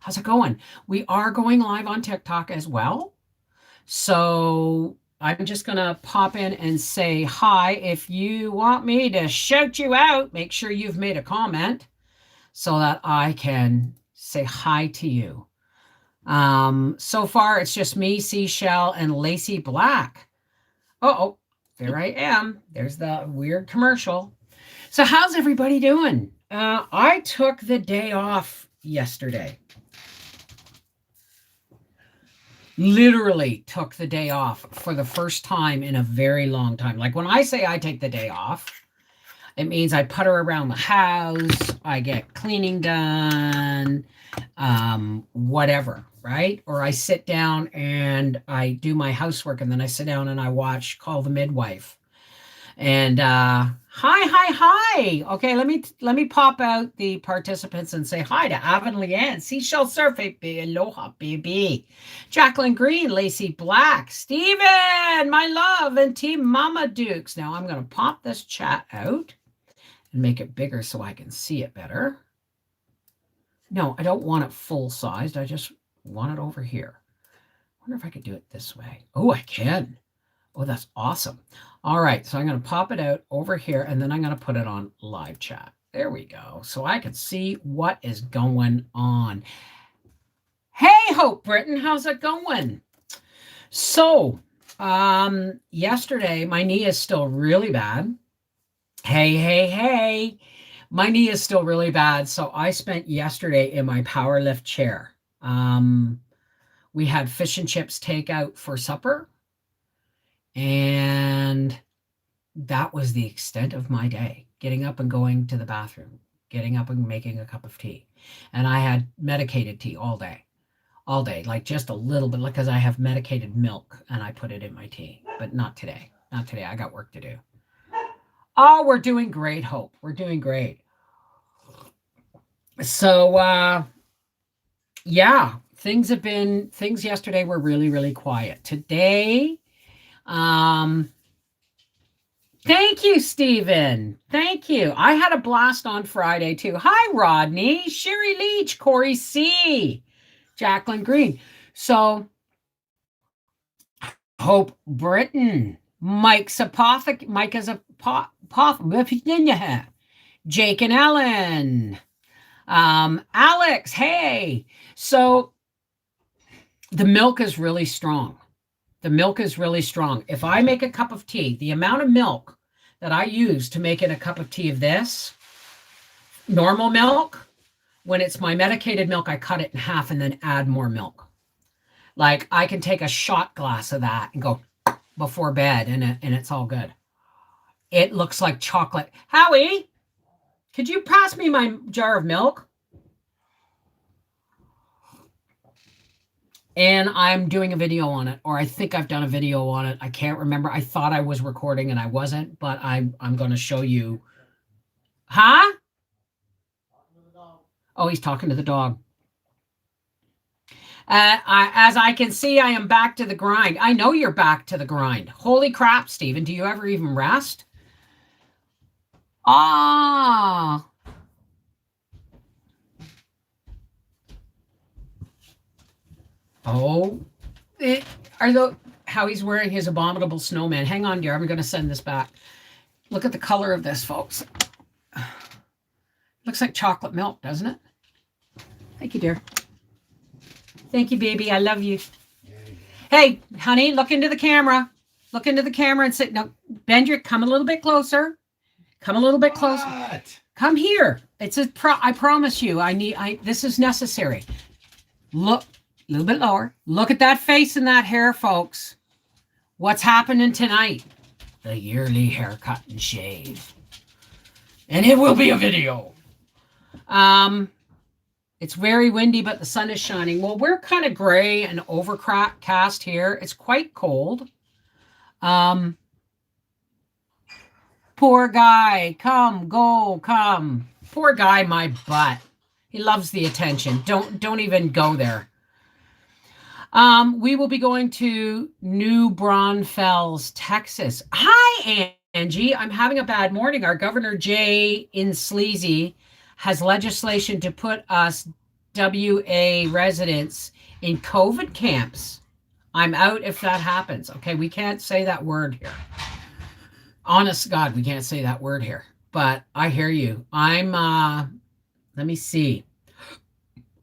How's it going? We are going live on TikTok as well. So I'm just going to pop in and say hi. If you want me to shout you out, make sure you've made a comment so that I can say hi to you. So far, it's just me, Seashell, and Lacey Black. Oh, there I am. There's the weird commercial. So how's everybody doing? I took the day off yesterday. Literally took the day off for the first time in a very long time. Like when I say I take the day off, it means I putter around the house, I get cleaning done, whatever, right? Or I sit down and I do my housework and then I sit down and I watch Call the Midwife. And hi. Okay, let me pop out the participants and say hi to Avon Leanne, Seashell Surf, aloha, baby. Jacqueline Green, Lacey Black, Stephen, my love, and Team Mama Dukes. Now I'm going to pop this chat out and make it bigger so I can see it better. No, I don't want it full-sized. I just want it over here. I wonder if I could do it this way. Oh, I can. Oh, that's awesome. All right, so I'm going to pop it out over here, and then I'm going to put it on live chat. There we go. So I can see what is going on. Hey, Hope Britain, how's it going? So, yesterday, my knee is still really bad. Hey. My knee is still really bad, so I spent yesterday in my power lift chair. We had fish and chips takeout for supper. And that was the extent of my day, getting up and going to the bathroom, getting up and making a cup of tea. And I had medicated tea all day, like just a little bit, because I have medicated milk and I put it in my tea, but not today. Not today. I got work to do. Oh, we're doing great, Hope. We're doing great. So, yeah, things yesterday were really, really quiet. Today, thank you, Stephen. Thank you. I had a blast on Friday too. Hi, Rodney, Sherry Leach, Corey C, Jacqueline Green. So Hope Britain, Mike is a Jake and Ellen, Alex. Hey, so the milk is really strong. The milk is really strong. If I make a cup of tea, the amount of milk that I use to make it a cup of tea of this, normal milk, when it's my medicated milk, I cut it in half and then add more milk. Like I can take a shot glass of that and go before bed and it's all good. It looks like chocolate. Howie, could you pass me my jar of milk? And I'm doing a video on it, or I think I've done a video on it. I can't remember. I thought I was recording and I wasn't, but I'm going to show you. Huh? Oh, he's talking to the dog. As I can see, I am back to the grind. I know you're back to the grind. Holy crap, Stephen. Do you ever even rest? Ah. Oh, how he's wearing his abominable snowman. Hang on, dear. I'm going to send this back. Look at the color of this, folks. Looks like chocolate milk, doesn't it? Thank you, dear. Thank you, baby. I love you. Hey, honey, look into the camera. Look into the camera and say, no, Bend come a little bit closer. Come a little bit closer. What? Come here. I promise you, this is necessary. Look. A little bit lower. Look at that face and that hair, folks. What's happening tonight? The yearly haircut and shave. And it will be a video. It's very windy, but the sun is shining. Well, we're kind of gray and overcast here. It's quite cold. Poor guy. Come. Poor guy, my butt. He loves the attention. Don't even go there. We will be going to New Braunfels, Texas. Hi, Angie. I'm having a bad morning. Our Governor Jay in Sleazy has legislation to put us WA residents in COVID camps. I'm out if that happens. Okay, we can't say that word here. Honest to God, we can't say that word here. But I hear you. Let me see.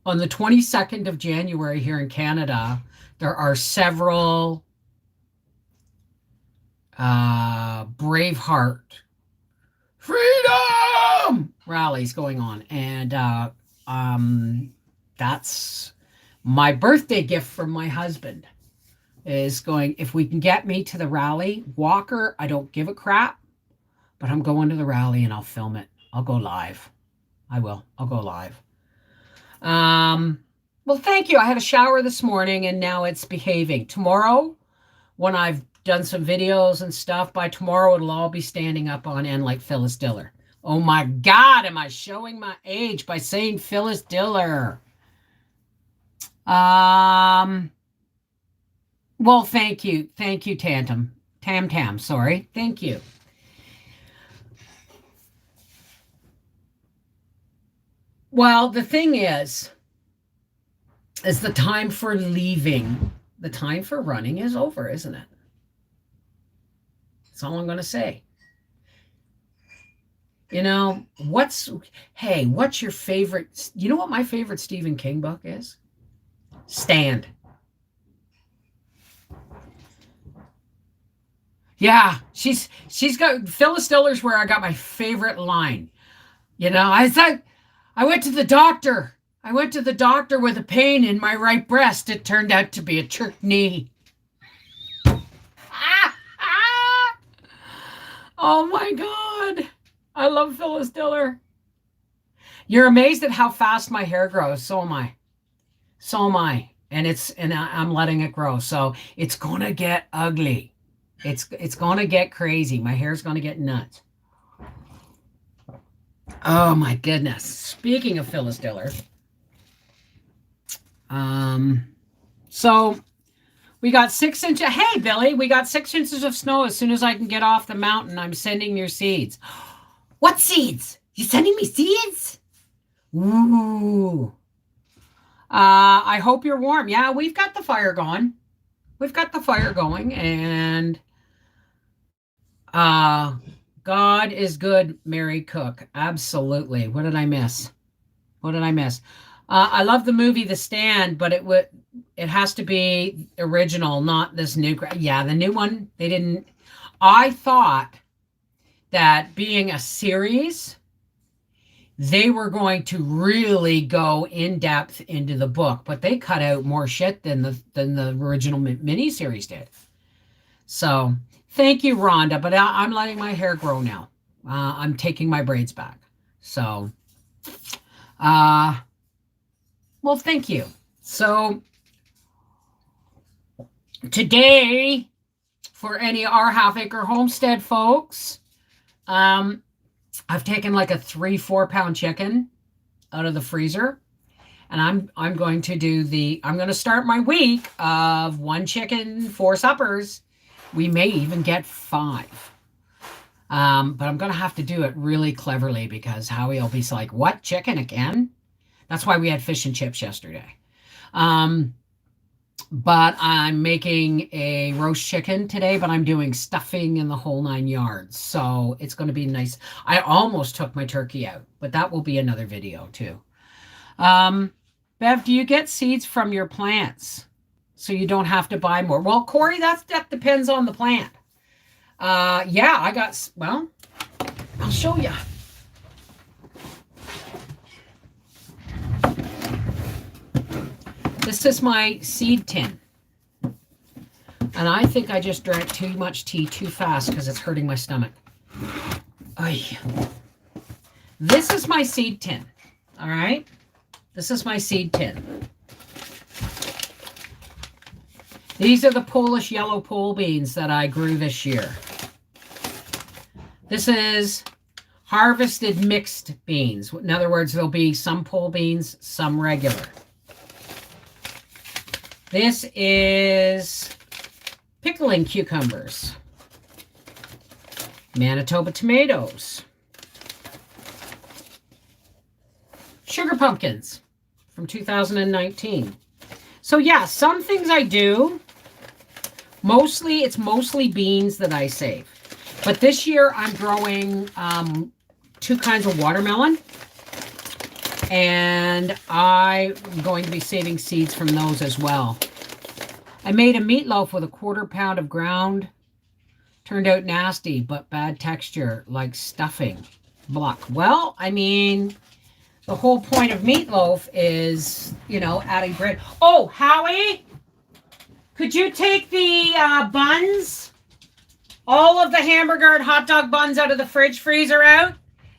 On the 22nd of January here in Canada, there are several Braveheart freedom rallies going on. And that's my birthday gift from my husband, is going, if we can get me to the rally. Walker, I don't give a crap, but I'm going to the rally and I'll film it. I'll go live. I will. I'll go live. Well, thank you. I had a shower this morning and now it's behaving. Tomorrow, when I've done some videos and stuff, by tomorrow it'll all be standing up on end like Phyllis Diller. Oh my God, am I showing my age by saying Phyllis Diller? Well, thank you. Thank you, Tam, sorry. Thank you. Well, the thing is the time for leaving, the time for running is over, isn't it? That's all I'm going to say. You know, what's your favorite? You know what my favorite Stephen King book is? Stand. Yeah, she's got, Phyllis Diller's where I got my favorite line. You know, I went to the doctor. I went to the doctor with a pain in my right breast. It turned out to be a trick knee. Oh my God. I love Phyllis Diller. You're amazed at how fast my hair grows. So am I. So am I. And I'm letting it grow. So it's going to get ugly. It's going to get crazy. My hair's going to get nuts. Oh my goodness. Speaking of Phyllis Diller. So we got 6 inches. Hey, Billy, we got 6 inches of snow. As soon as I can get off the mountain, I'm sending your seeds. What seeds? You sending me seeds? Ooh. I hope you're warm. Yeah, we've got the fire going. We've got the fire going, and God is good, Mary Cook. Absolutely. What did I miss? What did I miss? I love the movie The Stand, but it has to be original, not this new. Yeah, the new one, they didn't. I thought that being a series, they were going to really go in depth into the book, but they cut out more shit than the original miniseries did. So thank you, Rhonda, but I'm letting my hair grow now. I'm taking my braids back. So, well, thank you. So today, for any Our Half Acre Homestead folks, I've taken like a 3-4 pound chicken out of the freezer, and I'm going to start my week of 1 chicken, 4 suppers. We may even get 5. But I'm going to have to do it really cleverly because Howie will be like, what, chicken again? That's why we had fish and chips yesterday. But I'm making a roast chicken today, but I'm doing stuffing in the whole 9 yards. So it's going to be nice. I almost took my turkey out, but that will be another video too. Bev, do you get seeds from your plants so you don't have to buy more? Well, Corey, that depends on the plant. Yeah, well, I'll show you. This is my seed tin. And I think I just drank too much tea too fast because it's hurting my stomach. Oy. This is my seed tin. All right? This is my seed tin. These are the Polish yellow pole beans that I grew this year. This is harvested mixed beans. In other words, there'll be some pole beans, some regular. This is pickling cucumbers, Manitoba tomatoes, sugar pumpkins, from 2019. So yeah, some things I do. It's mostly beans that I save. But this year I'm growing 2 kinds of watermelon. And I'm going to be saving seeds from those as well. I made a meatloaf with a 1/4 pound of ground. Turned out nasty, but bad texture, like stuffing. Bluck. Well, I mean, the whole point of meatloaf is, adding bread. Oh, Howie, could you take the buns, all of the hamburger and hot dog buns out of the fridge freezer out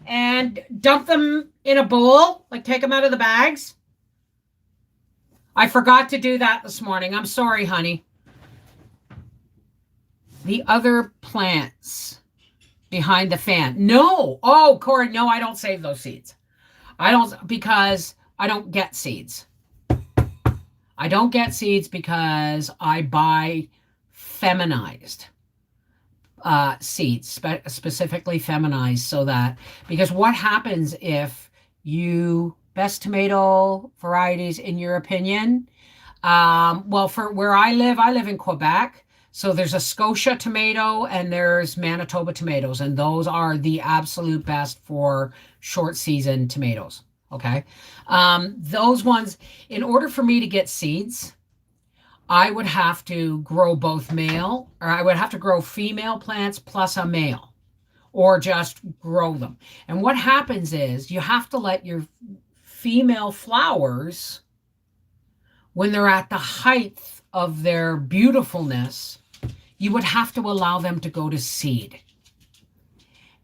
and dump them in a bowl, like take them out of the bags? I forgot to do that this morning. I'm sorry, honey. The other plants behind the fan. No. Oh, Corey, no, I don't save those seeds. Because I don't get seeds. I don't get seeds because I buy feminized seeds, specifically feminized, because what happens if best tomato varieties in your opinion? Well, for where I live in Quebec. So there's a Scotia tomato and there's Manitoba tomatoes, and those are the absolute best for short season tomatoes. Okay. Those ones, in order for me to get seeds, I would have to grow I would have to grow female plants plus a male, or just grow them. And what happens is you have to let your female flowers, when they're at the height of their beautifulness, you would have to allow them to go to seed.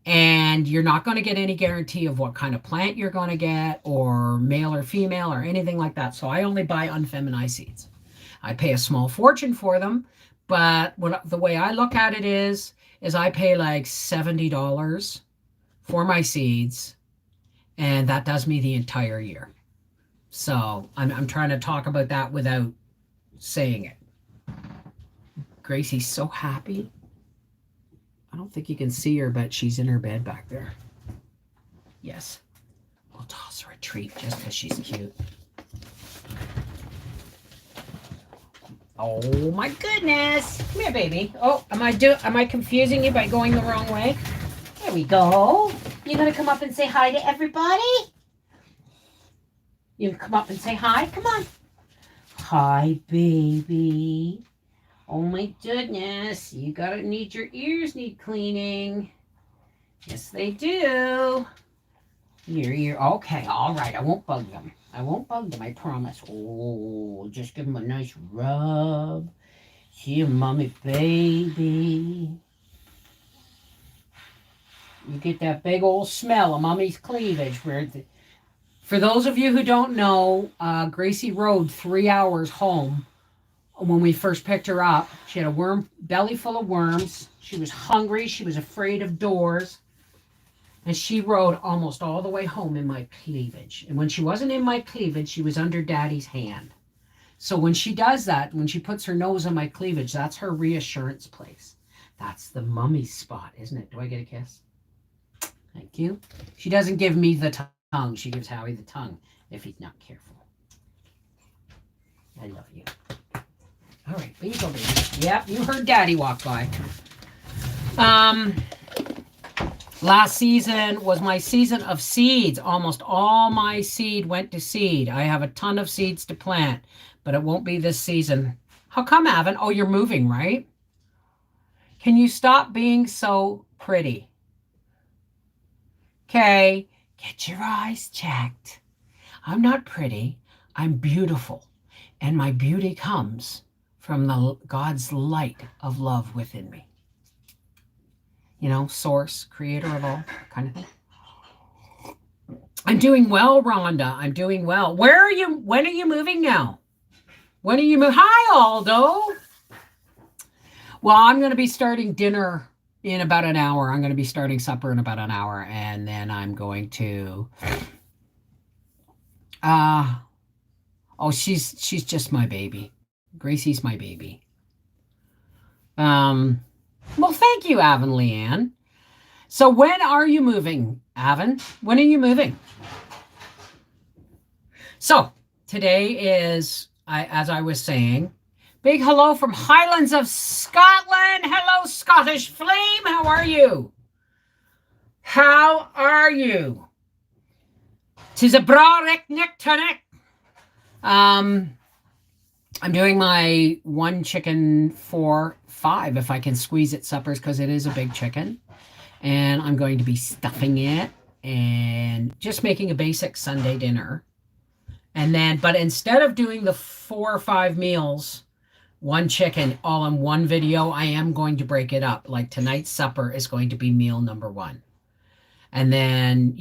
And you're not going to get any guarantee of what kind of plant you're going to get, or male or female or anything like that. So I only buy unfeminized seeds. I pay a small fortune for them, but the way I look at it is I pay like $70 for my seeds, and that does me the entire year. So I'm trying to talk about that without saying it. Gracie's so happy. I don't think you can see her, but she's in her bed back there. Yes. We'll toss her a treat just because she's cute. Oh my goodness. Come here, baby. Oh, am I confusing you by going the wrong way? There we go. You gonna come up and say hi to everybody? You come up and say hi? Come on. Hi, baby. Oh my goodness. Your ears need cleaning. Yes, they do. Your ear. Okay, all right. I won't bug them. I promise. Oh, just give them a nice rub. Here, mommy, baby. You get that big old smell of mommy's cleavage. For those of you who don't know, Gracie rode 3 hours home when we first picked her up. She had a belly full of worms. She was hungry. She was afraid of doors. And she rode almost all the way home in my cleavage. And when she wasn't in my cleavage, she was under Daddy's hand. So when she does that, when she puts her nose on my cleavage, that's her reassurance place. That's the mummy spot, isn't it? Do I get a kiss? Thank you. She doesn't give me the tongue. She gives Howie the tongue if he's not careful. I love you. All right, there you go, baby. Yep, you heard Daddy walk by. Last season was my season of seeds. Almost all my seed went to seed. I have a ton of seeds to plant, but it won't be this season. How come, Avon? Oh, you're moving, right? Can you stop being so pretty? Okay, get your eyes checked. I'm not pretty. I'm beautiful. And my beauty comes from God's light of love within me. Source, creator of all, kind of thing. I'm doing well, Rhonda. I'm doing well. Where are you? When are you moving now? When are you moving? Hi, Aldo. Well, I'm going to be starting dinner in about an hour. I'm going to be starting supper in about an hour. And then I'm going to... she's just my baby. Gracie's my baby. Well, thank you, Avon Leanne. So when are you moving, Avon? When are you moving? So today is, as I was saying, big hello from Highlands of Scotland. Hello, Scottish Flame. How are you? How are you? 'Tis a brarek neck to neck. I'm doing my 1 chicken for 5 if I can squeeze it suppers, because it is a big chicken. And I'm going to be stuffing it and just making a basic Sunday dinner. And then, but instead of doing the 4 or 5 meals, 1 chicken all in one video, I am going to break it up. Like tonight's supper is going to be meal number 1. And then,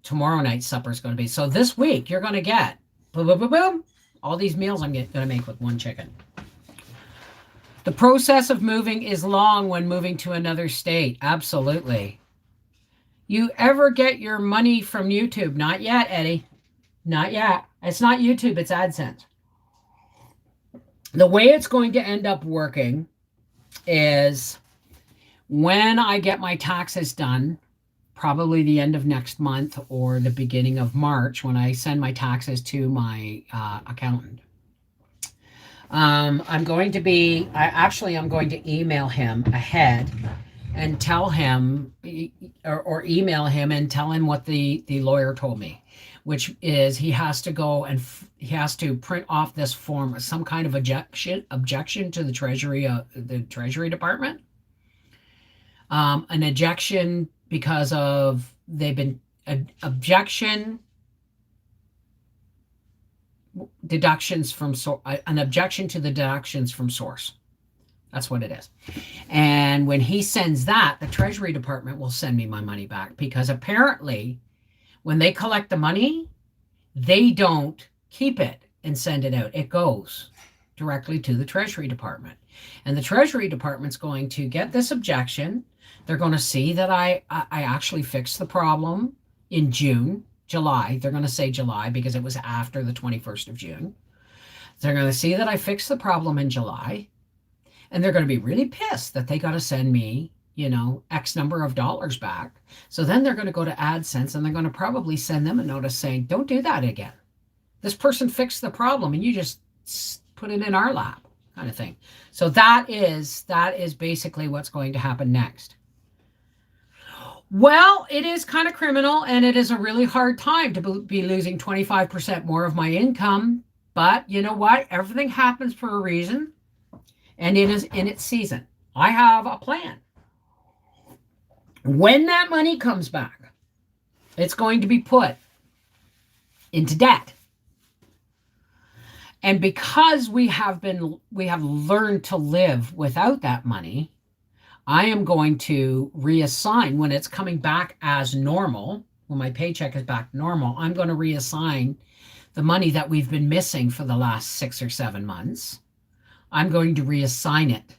tomorrow night's supper is going to be. So this week you're going to get boom, boom, boom, boom, all these meals I'm going to make with 1 chicken. The process of moving is long when moving to another state. Absolutely. You ever get your money from YouTube? Not yet, Eddie. Not yet. It's not YouTube, it's AdSense. The way it's going to end up working is when I get my taxes done, probably the end of next month or the beginning of March, when I send my taxes to my accountant. I'm going to email him ahead and tell him, or email him and tell him what the lawyer told me, which is he has to go and he has to print off this form, some kind of objection to the Treasury Department. An ejection because of deductions from an objection to the deductions from source. That's what it is. And when he sends that, the Treasury Department will send me my money back, because apparently when they collect the money, they don't keep it and send it out. It goes directly to the Treasury Department. And the Treasury Department's going to get this objection. They're going to see that I actually fixed the problem in July. They're going to say July because it was after the 21st of June. They're going to see that I fixed the problem in July. And they're going to be really pissed that they got to send me, X number of dollars back. So then they're going to go to AdSense and they're going to probably send them a notice saying, don't do that again. This person fixed the problem and you just put it in our lap, kind of thing. So that is basically what's going to happen next. Well, it is kind of criminal, and it is a really hard time to be losing 25% more of my income. But you know what? Everything happens for a reason, and it is in its season. I have a plan. When that money comes back, it's going to be put into debt. And because we have learned to live without that money, I am going to reassign when it's coming back as normal, when my paycheck is back normal, I'm going to reassign the money that we've been missing for the last 6 or 7 months. I'm going to reassign it.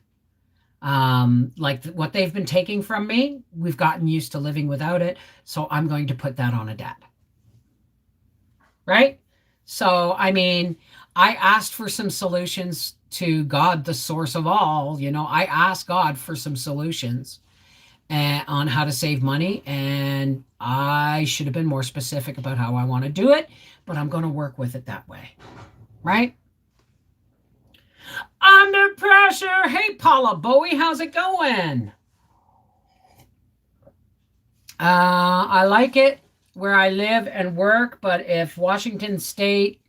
Like what they've been taking from me, we've gotten used to living without it. So I'm going to put that on a debt. Right? So, I asked for some solutions to God, the source of all. I asked God for some solutions on how to save money, and I should have been more specific about how I want to do it, but I'm going to work with it that way. Right? Under pressure. Hey, Paula Bowie, how's it going? I like it where I live and work, but if Washington State,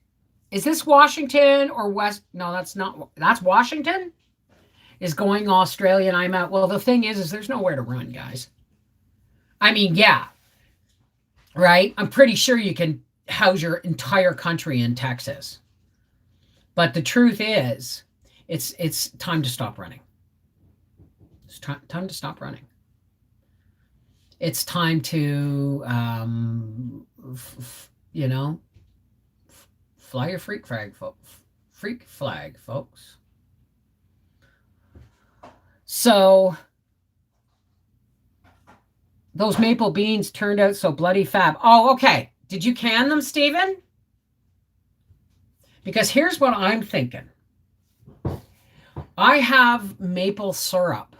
is this Washington or West? No, that's not. That's Washington is going Australia and I'm out. Well, the thing is there's nowhere to run, guys. Yeah, right? I'm pretty sure you can house your entire country in Texas. But the truth is, it's time to stop running. It's time to stop running. It's time to, fly your freak flag, folks. So those maple beans turned out so bloody fab. Oh, okay. Did you can them, Stephen? Because here's what I'm thinking. I have maple syrup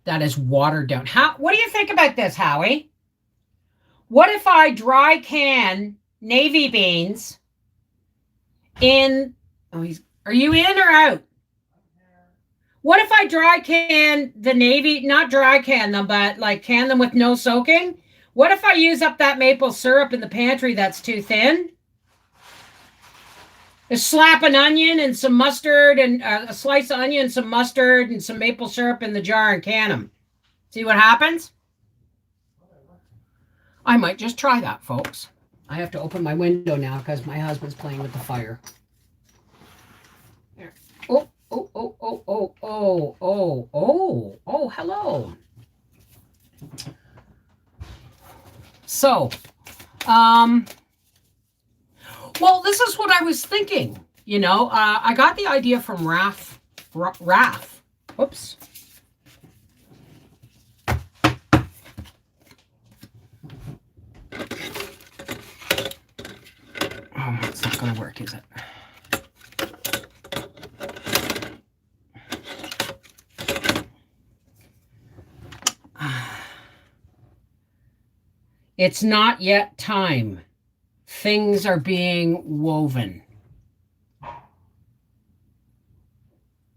that is watered down. What do you think about this, Howie? What if I dry can navy beans in. Oh, are you in or out? What if I dry can the navy, not dry can them, but like can them with no soaking? What if I use up that maple syrup in the pantry that's too thin? Just slap an onion and some mustard and a slice of onion, some mustard and some maple syrup in the jar and can them. See what happens? I might just try that, folks. I have to open my window now because my husband's playing with the fire. There. Oh, oh, oh, oh, oh, oh, oh, oh, oh, hello. So, well, this is what I was thinking. You know, I got the idea from Raph. Whoops. Oh, it's not going to work, is it? It's not yet time. Things are being woven.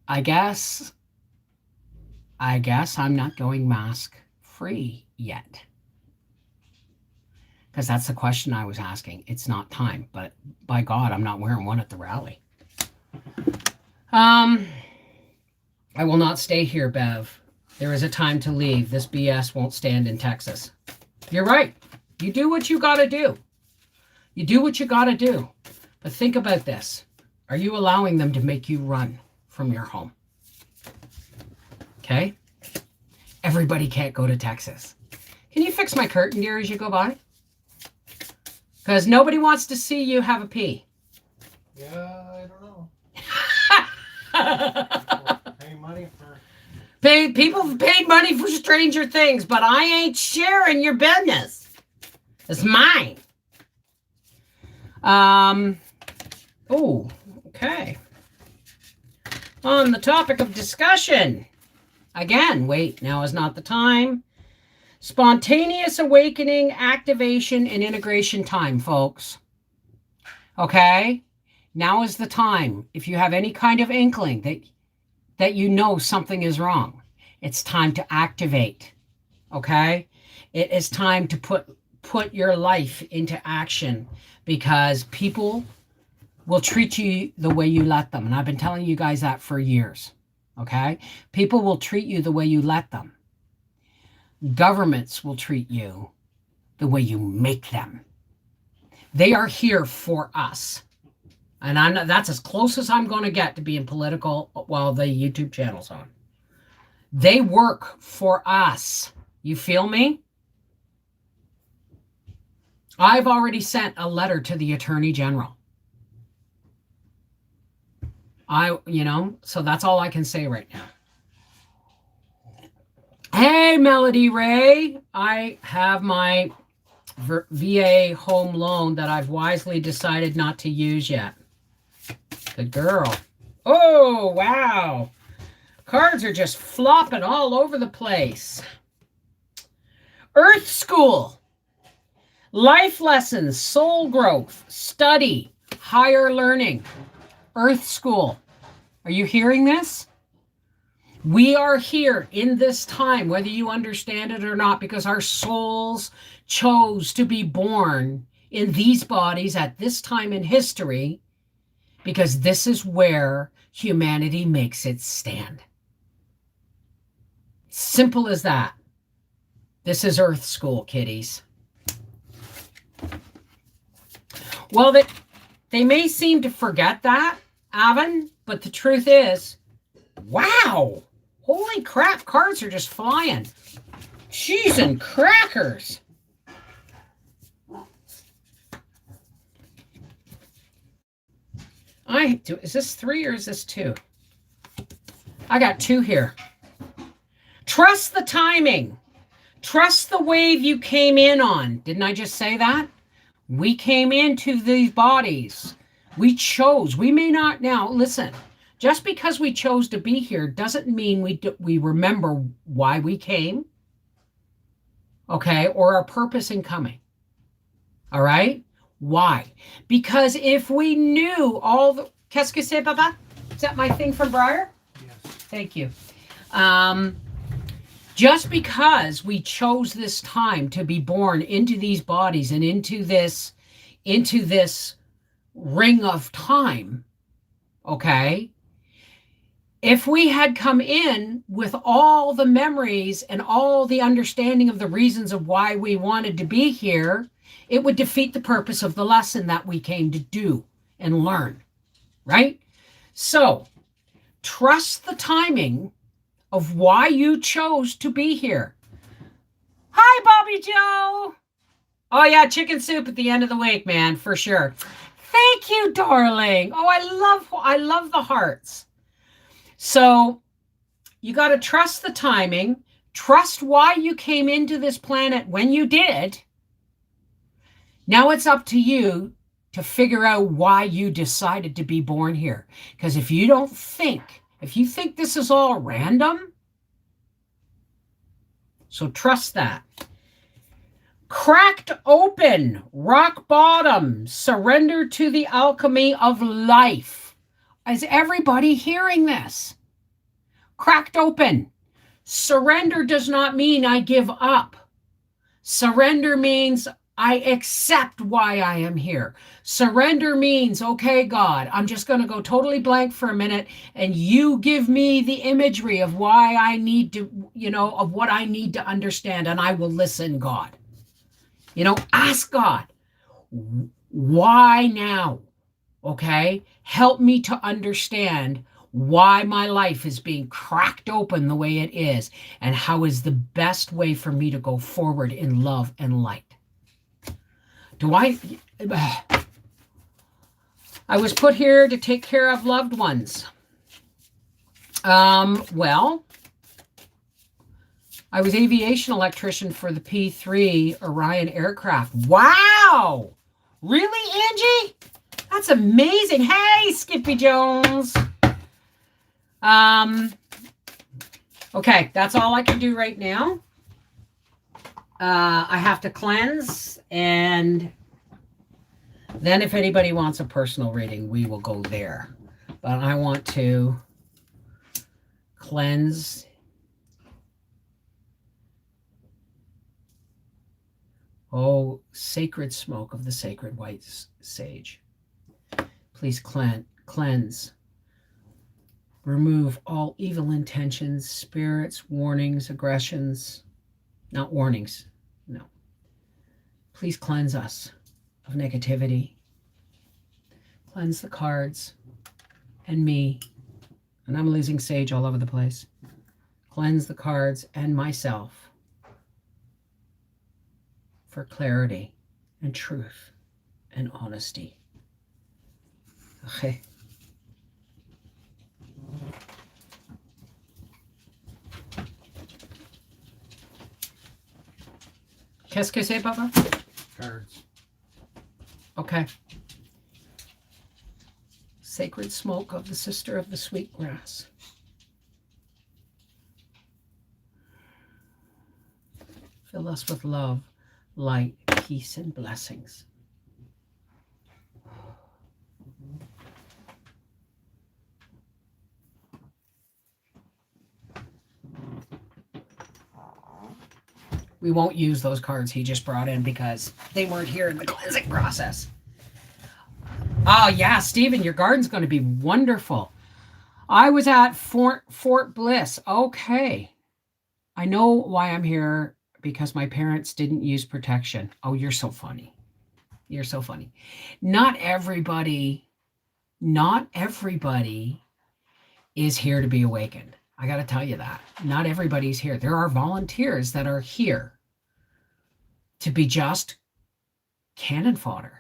I guess I'm not going mask free yet. Because that's the question I was asking. It's not time, but by God, I'm not wearing one at the rally. I will not stay here, Bev. There is a time to leave. This BS won't stand in Texas. You're right. You do what you got to do. You do what you got to do. But think about this. Are you allowing them to make you run from your home? Okay? Everybody can't go to Texas. Can you fix my curtain, dear, as you go by? Because nobody wants to see you have a pee. Yeah, I don't know. Pay money for... People have paid money for Stranger Things, but I ain't sharing your business. It's mine. Oh, okay. On the topic of discussion. Again, wait, now is not the time. Spontaneous awakening, activation, and integration time, folks. Okay? Now is the time. If you have any kind of inkling that you know something is wrong, it's time to activate. Okay? It is time to put your life into action, because people will treat you the way you let them. And I've been telling you guys that for years. Okay? People will treat you the way you let them. Governments will treat you the way you make them. They are here for us. And that's as close as I'm going to get to being political while the YouTube channel's on. They work for us. You feel me? I've already sent a letter to the Attorney General. So that's all I can say right now. Hey, Melody Ray. I have my VA home loan that I've wisely decided not to use yet. Good girl. Oh, wow. Cards are just flopping all over the place. Earth School. Life lessons, soul growth, study, higher learning. Earth School. Are you hearing this? We are here in this time, whether you understand it or not, because our souls chose to be born in these bodies at this time in history, because this is where humanity makes its stand. Simple as that. This is Earth School, kiddies. Well, they may seem to forget that, Avon, but the truth is, wow, holy crap, cards are just flying. Cheese and crackers. Is this 3 or is this 2? I got 2 here. Trust the timing. Trust the wave you came in on. Didn't I just say that? We came into these bodies. We chose. We may not now. Listen, just because we chose to be here doesn't mean we remember why we came. Okay, or our purpose in coming. All right? Why? Because if we knew all the... Qu'est-ce que c'est, Papa? Is that my thing from Briar? Yes. Thank you. Just because we chose this time to be born into these bodies and into this ring of time, okay? If we had come in with all the memories and all the understanding of the reasons of why we wanted to be here, it would defeat the purpose of the lesson that we came to do and learn, right? So, trust the timing of why you chose to be here. Hi, Bobby Joe. Oh, yeah, chicken soup at the end of the week, man, for sure. Thank you, darling. Oh, I love the hearts. So you got to trust the timing, trust why you came into this planet when you did. Now it's up to you to figure out why you decided to be born here. Because if you think this is all random, so trust that. Cracked open, rock bottom, surrender to the alchemy of life. Is everybody hearing this? Cracked open. Surrender does not mean I give up. Surrender means I accept why I am here. Surrender means, okay, God, I'm just going to go totally blank for a minute, and you give me the imagery of why I need to, of what I need to understand, and I will listen, God. Ask God, why now? Okay? Help me to understand why my life is being cracked open the way it is, and how is the best way for me to go forward in love and light. I was put here to take care of loved ones. Well, I was aviation electrician for the P-3 Orion aircraft. Wow! Really, Angie? That's amazing. Hey, Skippy Jones. Okay, that's all I can do right now. I have to cleanse, and then if anybody wants a personal reading, we will go there. But I want to cleanse. Oh, sacred smoke of the sacred white sage. Please cleanse. Remove all evil intentions, spirits, warnings, aggressions. Not warnings, no. Please cleanse us of negativity. Cleanse the cards and me. And I'm losing sage all over the place. Cleanse the cards and myself for clarity and truth and honesty. Okay. Qu'est-ce que c'est, Papa? Cards. Okay. Sacred smoke of the sister of the sweet grass. Fill us with love, light, peace, and blessings. We won't use those cards he just brought in because they weren't here in the cleansing process. Oh, yeah, Stephen, your garden's going to be wonderful. I was at Fort Bliss. Okay. I know why I'm here, because my parents didn't use protection. Oh, you're so funny. You're so funny. Not everybody is here to be awakened. I got to tell you that. Not everybody's here. There are volunteers that are here to be just cannon fodder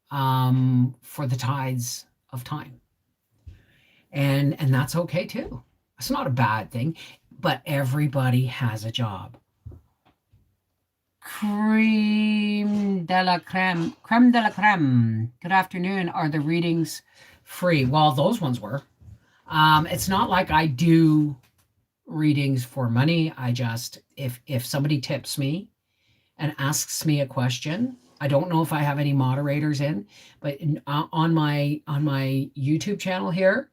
for the tides of time. And that's okay too. It's not a bad thing, but everybody has a job. Creme de la creme. Creme de la creme. Good afternoon. Are the readings free? Well, those ones were. It's not like I do readings for money. I just, if somebody tips me and asks me a question, I don't know if I have any moderators in, but on my YouTube channel here,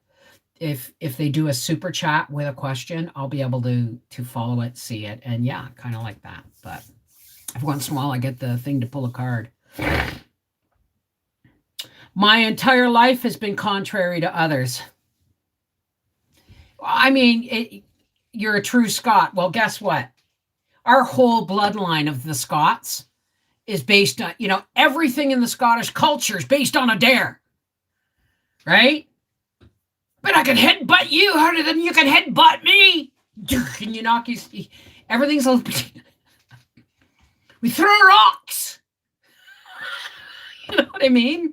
if they do a super chat with a question, I'll be able to follow it, see it, and yeah, kind of like that. But every once in a while, I get the thing to pull a card. My entire life has been contrary to others. I mean, you're a true Scot. Well, guess what? Our whole bloodline of the Scots is based on, everything in the Scottish culture is based on a dare, right? But I can headbutt you harder than you can headbutt me. And you knock his, everything's a, we throw rocks. You know what I mean?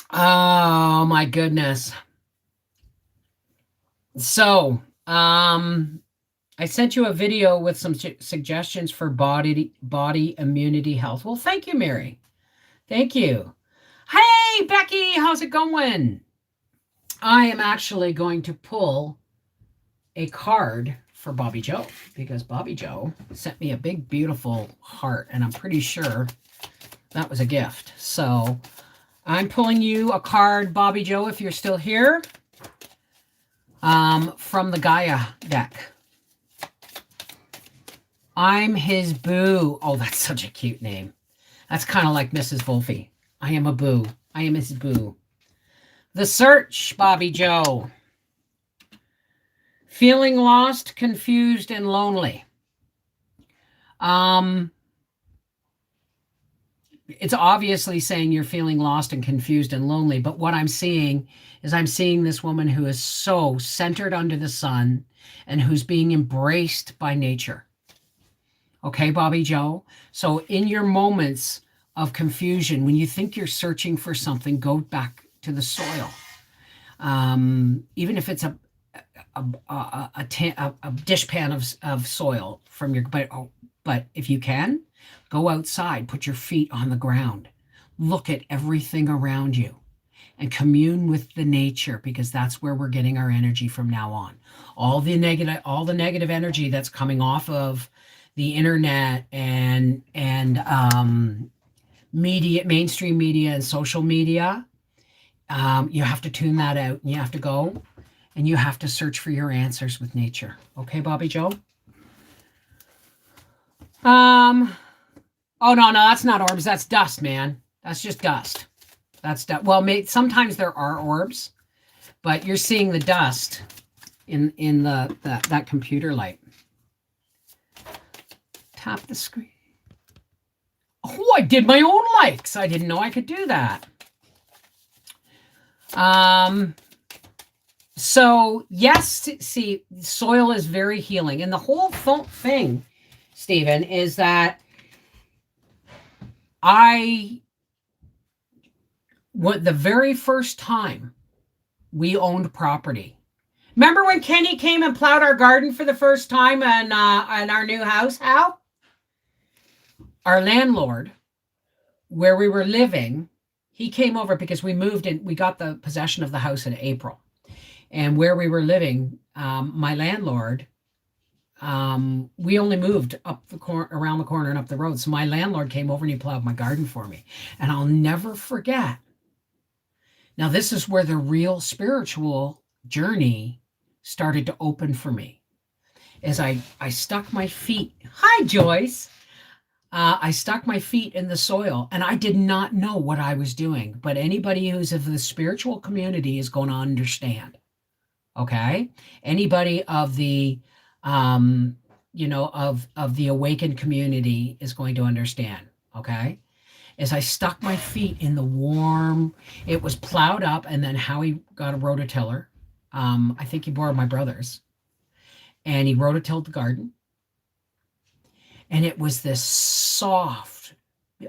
Oh my goodness. So, I sent you a video with some suggestions for body immunity health. Well, thank you, Mary. Thank you. Hey, Becky, how's it going? I am actually going to pull a card for Bobby Joe because Bobby Joe sent me a big, beautiful heart, and I'm pretty sure that was a gift. So I'm pulling you a card, Bobby Joe, if you're still here, from the Gaia deck. I'm his boo. Oh, that's such a cute name. That's kind of like Mrs. Wolfie. I am a boo. I am his boo. The Search, Bobby Joe. Feeling lost, confused, and lonely. It's obviously saying you're feeling lost and confused and lonely, but what I'm seeing is I'm seeing this woman who is so centered under the sun and who's being embraced by nature. Okay, Bobby Joe? So in your moments of confusion, when you think you're searching for something, go back to the soil. Even if it's a dishpan of soil from your, but if you can, go outside, put your feet on the ground, look at everything around you, and commune with the nature, because that's where we're getting our energy from now on. All the negative energy that's coming off of the internet and media, mainstream media and social media, you have to tune that out, and you have to go and you have to search for your answers with nature. Okay, Bobby Joe? Oh, no, that's not orbs. That's dust, man. That's just dust. That's dust. Well, sometimes there are orbs, but you're seeing the dust in that computer light. Tap the screen. Oh, I did my own likes. I didn't know I could do that. So yes, see, soil is very healing. And the whole thing, Stephen, is that the very first time we owned property. Remember when Kenny came and plowed our garden for the first time in our new house, Hal? Our landlord, where we were living, he came over because we moved in. We got the possession of the house in April. And where we were living, my landlord, we only moved around the corner and up the road. So my landlord came over and he plowed my garden for me. And I'll never forget. Now, this is where the real spiritual journey started to open for me. As I stuck my feet. Hi, Joyce. I stuck my feet in the soil, and I did not know what I was doing. But anybody who's of the spiritual community is going to understand. Okay? Anybody of the of the awakened community is going to understand. Okay? As I stuck my feet in the warm, it was plowed up, and then Howie got a rototiller. I think he borrowed my brother's, and he rototilled the garden. And it was this soft,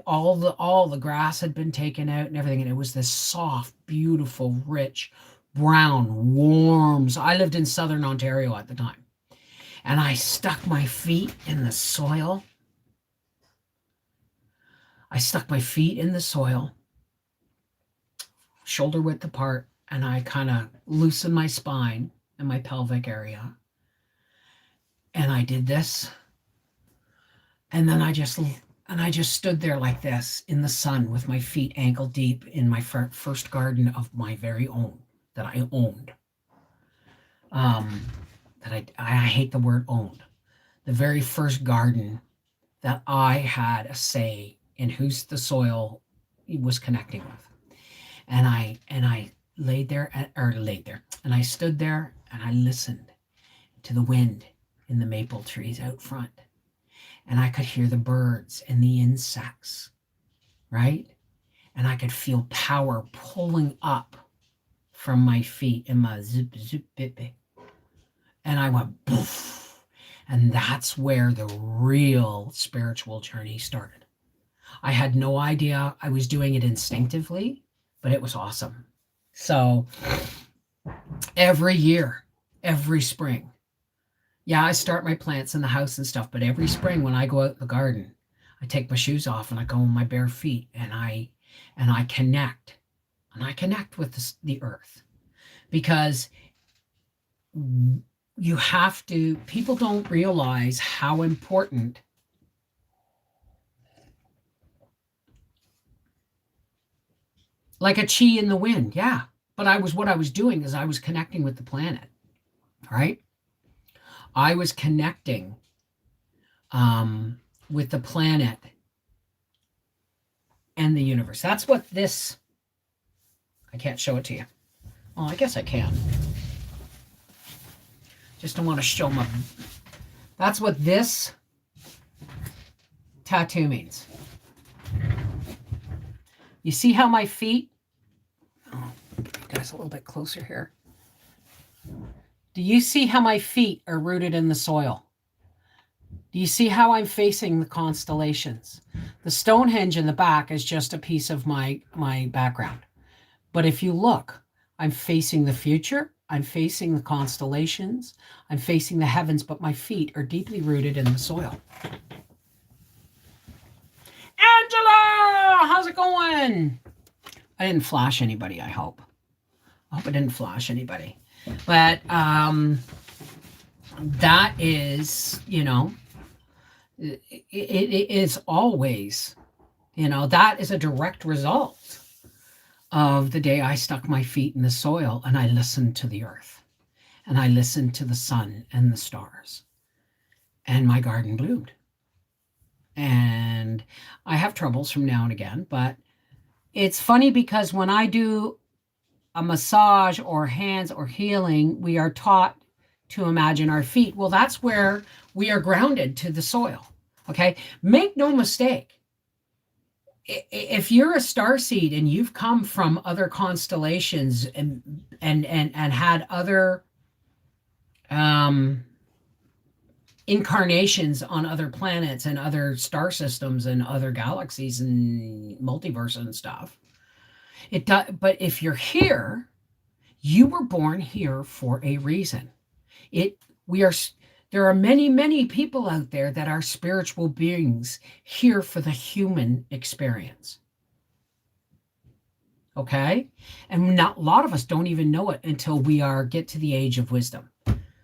all the grass had been taken out and everything, and it was this soft, beautiful, rich, brown, warm. So I lived in southern Ontario at the time. And I stuck my feet in the soil. Shoulder width apart, and I kind of loosened my spine and my pelvic area. And I did this. And then I just stood there like this in the sun with my feet ankle deep in my first garden of my very own that I owned. That I hate the word owned. The very first garden that I had a say in whose the soil was connecting with. And I laid there, and I stood there and I listened to the wind in the maple trees out front. And I could hear the birds and the insects, right? And I could feel power pulling up from my feet in my zip, zip, bip, bip. And I went, poof. And that's where the real spiritual journey started. I had no idea. I was doing it instinctively, but it was awesome. So every year, every spring, yeah, I start my plants in the house and stuff, but every spring when I go out in the garden, I take my shoes off and I go on my bare feet and I connect. And I connect with the earth, because you have to, people don't realize how important like a chi in the wind. Yeah. But what I was doing is I was connecting with the planet, right? I was connecting with the planet and the universe. That's what this, I can't show it to you. Well, I guess I can. Just don't want to show my, that's what this tattoo means. You see how my feet, oh, guys, a little bit closer here. Do you see how my feet are rooted in the soil? Do you see how I'm facing the constellations? The Stonehenge in the back is just a piece of my background. But if you look, I'm facing the future. I'm facing the constellations. I'm facing the heavens, but my feet are deeply rooted in the soil. Angela, how's it going? I didn't flash anybody, I hope. I hope I didn't flash anybody. But that is, it is always, that is a direct result of the day I stuck my feet in the soil and I listened to the earth and I listened to the sun and the stars, and my garden bloomed. And I have troubles from now and again, but it's funny because when I do a massage or hands or healing, we are taught to imagine our feet. Well, that's where we are grounded to the soil. Okay. Make no mistake. If you're a starseed and you've come from other constellations and had other incarnations on other planets and other star systems and other galaxies and multiverse and stuff, it does. But if you're here, you were born here for a reason. There are many, many people out there that are spiritual beings here for the human experience. Okay? And a lot of us don't even know it until we get to the age of wisdom.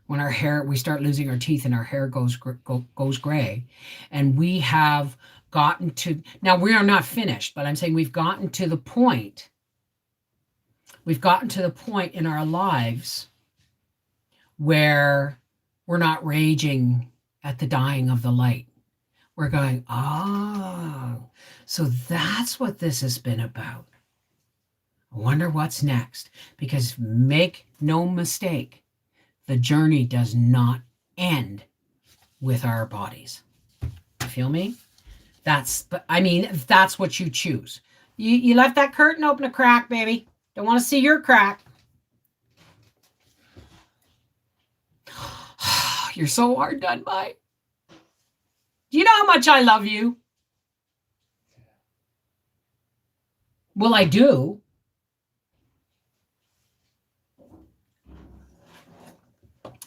When we start losing our teeth and our hair goes gray. And we have gotten to, now we are not finished, but I'm saying we've gotten to the point in our lives where we're not raging at the dying of the light. We're going, so that's what this has been about. I wonder what's next. Because make no mistake, the journey does not end with our bodies. You feel me? That's what you choose. You left that curtain open a crack, baby. Don't want to see your crack. You're so hard done by. Do you know how much I love you? Well, I do.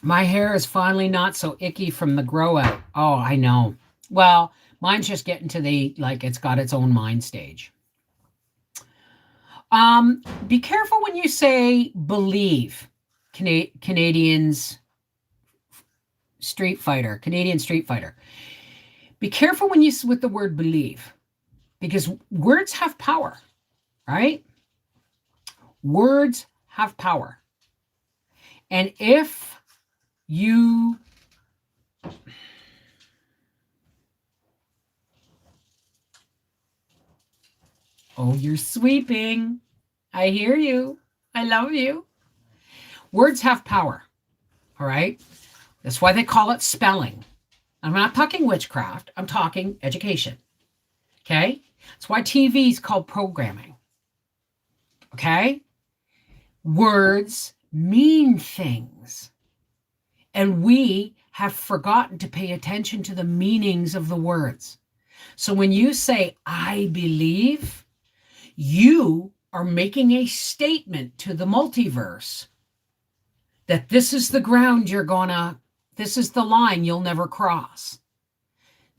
My hair is finally not so icky from the grow out. Oh, I know. Well, mine's just getting to it's got its own mind stage. Be careful when you say believe. Canadian street fighter. Be careful when you with the word believe, because words have power, right? Words have power. And if you oh, you're sweeping. I hear you. I love you. Words have power. All right. That's why they call it spelling. I'm not talking witchcraft. I'm talking education. Okay. That's why TV is called programming. Okay. Words mean things. And we have forgotten to pay attention to the meanings of the words. So when you say, I believe, you are making a statement to the multiverse that this is the ground this is the line you'll never cross.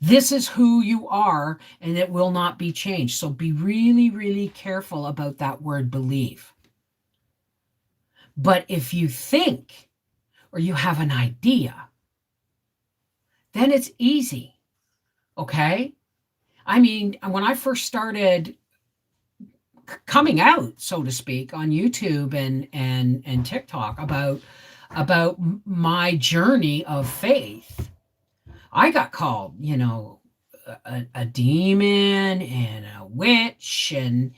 This is who you are, and it will not be changed. So be really, really careful about that word believe. But if you think or you have an idea, then it's easy. Okay? I mean, when I first started coming out, so to speak, on YouTube and TikTok about my journey of faith, I got called, a demon and a witch and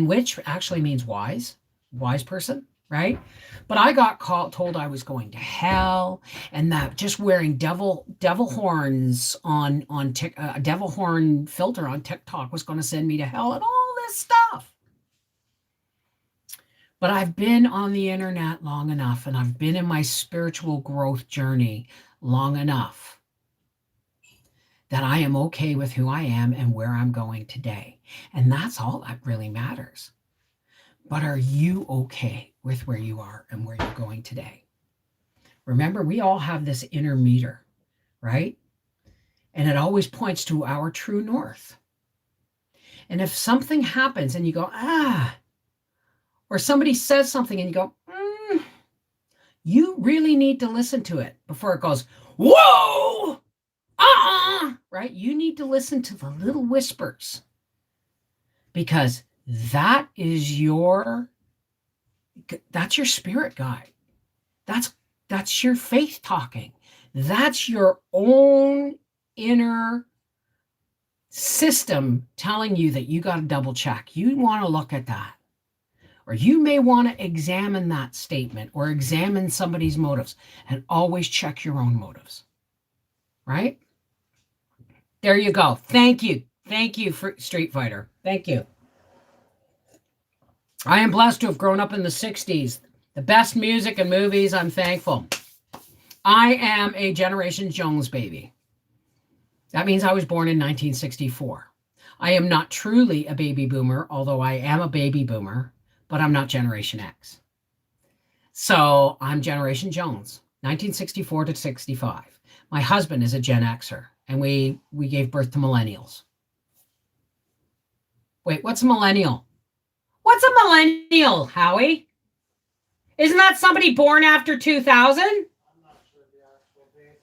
witch actually means wise person, right? But I got told I was going to hell, and that just wearing devil horns on a devil horn filter on TikTok was going to send me to hell, and all this stuff. But I've been on the internet long enough, and I've been in my spiritual growth journey long enough that I am okay with who I am and where I'm going today. And that's all that really matters. But are you okay with where you are and where you're going today? Remember, we all have this inner meter, right? And it always points to our true north. And if something happens and you go, or somebody says something and you go, you really need to listen to it before it goes, whoa, right? You need to listen to the little whispers, because that's your spirit guide. That's your faith talking. That's your own inner system telling you that you got to double check. You want to look at that. Or you may want to examine that statement or examine somebody's motives, and always check your own motives. Right? There you go. Thank you. Thank you for Street Fighter. Thank you. I am blessed to have grown up in the 60s. The best music and movies. I'm thankful. I am a Generation Jones baby. That means I was born in 1964. I am not truly a baby boomer, although I am a baby boomer. But I'm not Generation X. So I'm Generation Jones, 1964 to 65. My husband is a Gen Xer, and we gave birth to millennials. Wait, what's a millennial? What's a millennial, Howie? Isn't that somebody born after 2000? I'm not sure the actual date.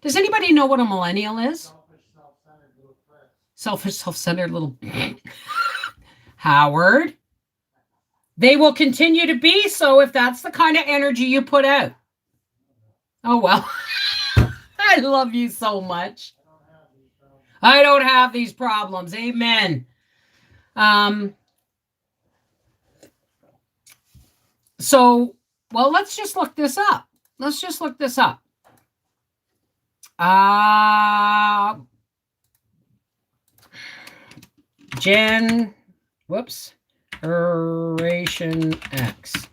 Does anybody know what a millennial is? Selfish, self-centered little Howard. They will continue to be so if that's the kind of energy you put out. Oh, well. I love you so much. I don't have these problems. Amen. So, well, let's just look this up. Generation X.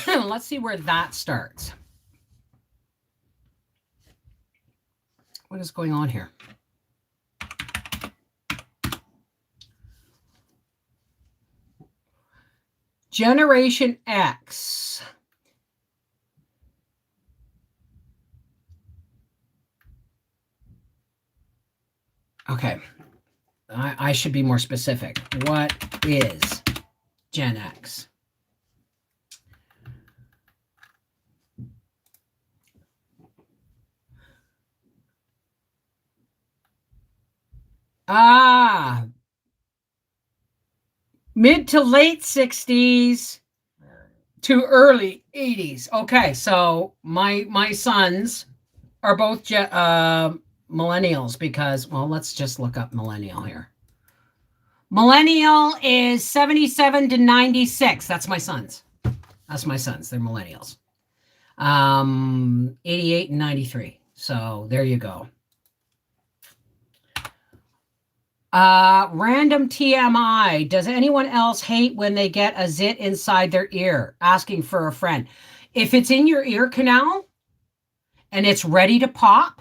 Let's see where that starts. What is going on here? Generation X. Okay. I should be more specific. What is Gen X? Ah, mid to late 60s to early 80s. Okay, so my sons are both millennials because, well, let's just look up millennial here. Millennial is 77 to 96. That's my sons. That's my sons. They're millennials. 88 and 93. So there you go. Random TMI. Does anyone else hate when they get a zit inside their ear? Asking for a friend. If it's in your ear canal and it's ready to pop,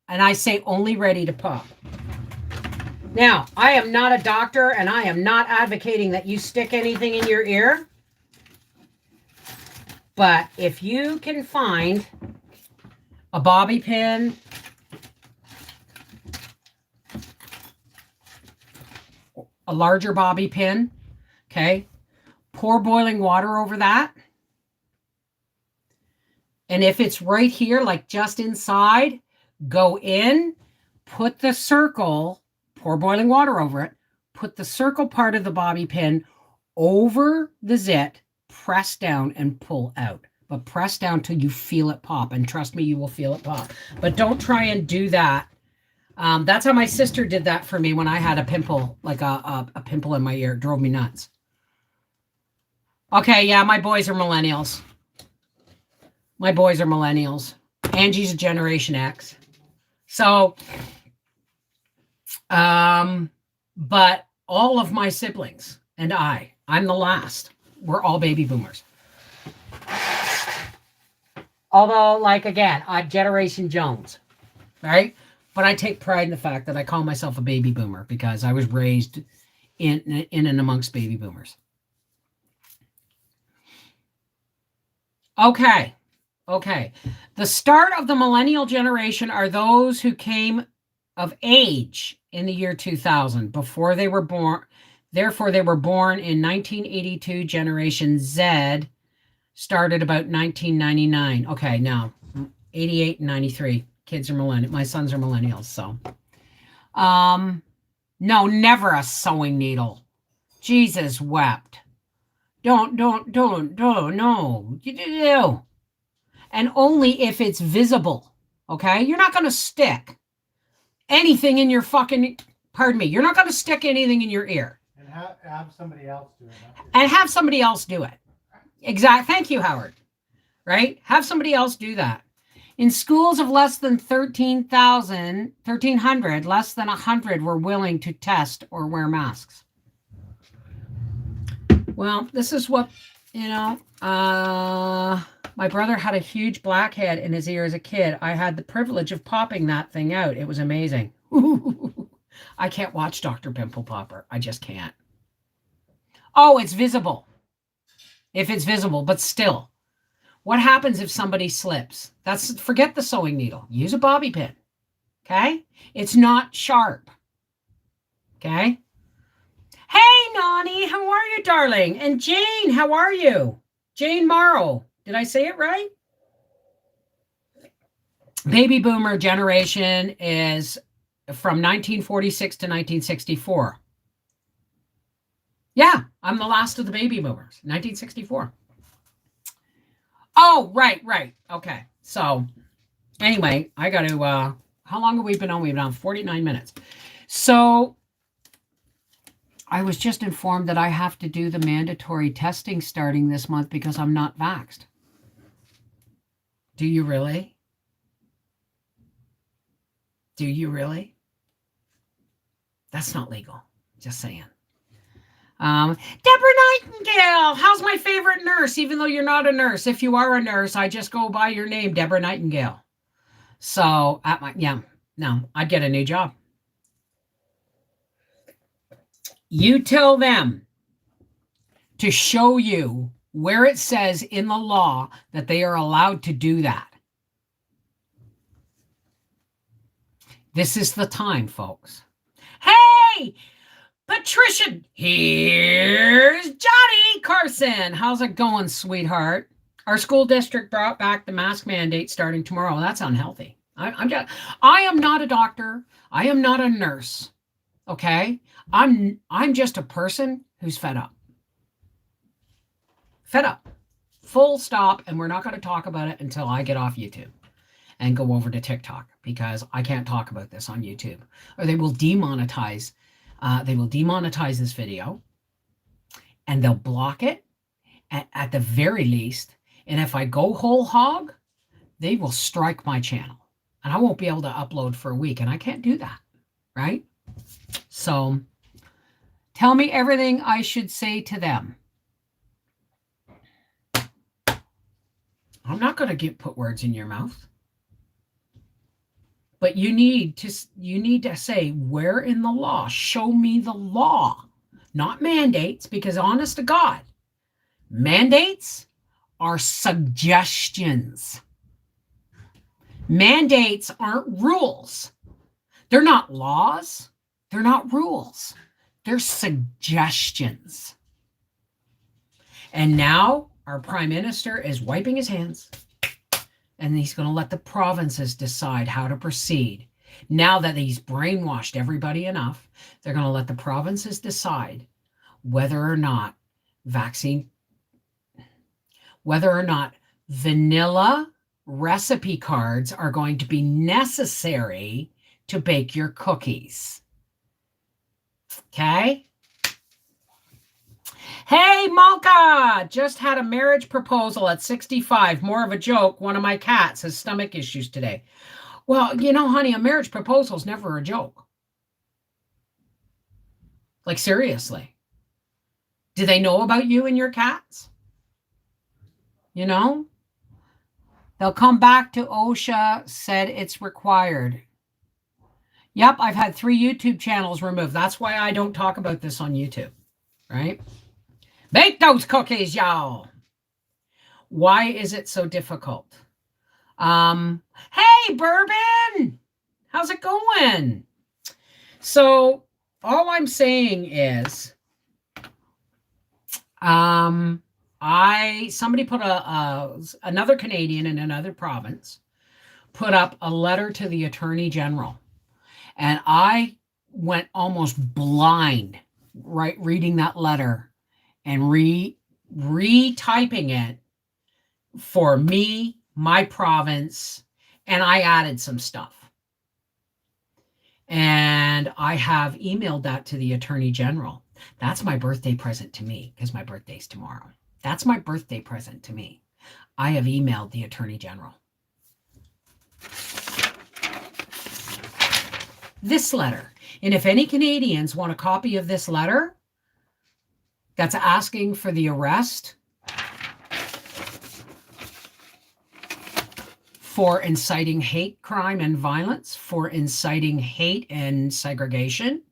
and I say only ready to pop. Now, I am not a doctor and I am not advocating that you stick anything in your ear. But if you can find a bobby pin, a larger bobby pin, okay, pour boiling water over that. And if it's right here, like just inside, go in, put the circle, pour boiling water over it, put the circle part of the bobby pin over the zit, press down and pull out. But press down till you feel it pop. And trust me, you will feel it pop. But don't try and do that. That's how my sister did that for me when I had a pimple, like a pimple in my ear. It drove me nuts. Okay, yeah, my boys are millennials. My boys are millennials. Angie's a Generation X. So, but all of my siblings and I'm the last. We're all baby boomers. Although, like, again, I'm Generation Jones, right? But I take pride in the fact that I call myself a baby boomer because I was raised in and amongst baby boomers. Okay. The start of the millennial generation are those who came of age in the year 2000 before they were born. Therefore, they were born in 1982. Generation Z started about 1999. Okay, now 88 and 93. Kids are millennials. My sons are millennials. So, no, never a sewing needle. Jesus wept. Don't, no. You. And only if it's visible. Okay? You're not going to stick anything in your fucking, pardon me, you're not going to stick anything in your ear. And have somebody else do it. And have somebody else do it. Exactly. Thank you, Howard. Right? Have somebody else do that. In schools of less than 1,300, less than 100 were willing to test or wear masks. Well, this is what, my brother had a huge blackhead in his ear as a kid. I had the privilege of popping that thing out. It was amazing. I can't watch Dr. Pimple Popper. I just can't. Oh, it's visible. If it's visible, but still. What happens if somebody slips? Forget the sewing needle. Use a bobby pin. Okay? It's not sharp. Okay? Hey, Nani, how are you, darling? And Jane, how are you? Jane Morrow. Did I say it right? Baby boomer generation is from 1946 to 1964. Yeah, I'm the last of the baby boomers. 1964. Oh, right. Okay. So, anyway, I got to, how long have we been on? We've been on 49 minutes. So, I was just informed that I have to do the mandatory testing starting this month because I'm not vaxxed. Do you really? Do you really? That's not legal. Just saying. Deborah Nightingale, how's my favorite nurse? Even though you're not a nurse, if you are a nurse, I just go by your name, Deborah Nightingale. So I'd get a new job. You tell them to show you where it says in the law that they are allowed to do that. This is the time, folks. Hey! Patricia, here's Johnny Carson. How's it going, sweetheart? Our school district brought back the mask mandate starting tomorrow. That's unhealthy. I am not a doctor. I am not a nurse. Okay? I'm just a person who's fed up. Fed up. Full stop, and we're not going to talk about it until I get off YouTube and go over to TikTok, because I can't talk about this on YouTube, or they will demonetize. They will demonetize this video, and they'll block it at the very least. And if I go whole hog, they will strike my channel, and I won't be able to upload for a week, and I can't do that, right? So tell me everything I should say to them. I'm not going to put words in your mouth. But you need to say, where in the law? Show me the law, not mandates, because honest to God, mandates are suggestions. Mandates aren't rules. They're not laws. They're not rules. They're suggestions. And now our Prime Minister is wiping his hands, and he's going to let the provinces decide how to proceed. Now that he's brainwashed everybody enough, they're going to let the provinces decide whether or not vanilla recipe cards are going to be necessary to bake your cookies. Okay? Hey, Malka! Just had a marriage proposal at 65. More of a joke. One of my cats has stomach issues today. Well, you know, honey, a marriage proposal is never a joke. Like, seriously. Do they know about you and your cats? You know? They'll come back to OSHA, said it's required. Yep, I've had 3 YouTube channels removed. That's why I don't talk about this on YouTube, right? Bake those cookies, y'all. Why is it so difficult? Hey, Bourbon! How's it going? So all I'm saying is, somebody put another Canadian in another province put up a letter to the Attorney General, and I went almost blind, right, reading that letter and retyping it for me, my province, and I added some stuff. And I have emailed that to the Attorney General. That's my birthday present to me, because my birthday's tomorrow. That's my birthday present to me. I have emailed the Attorney General this letter. And if any Canadians want a copy of this letter that's asking for the arrest for inciting hate crime and violence, for inciting hate and segregation,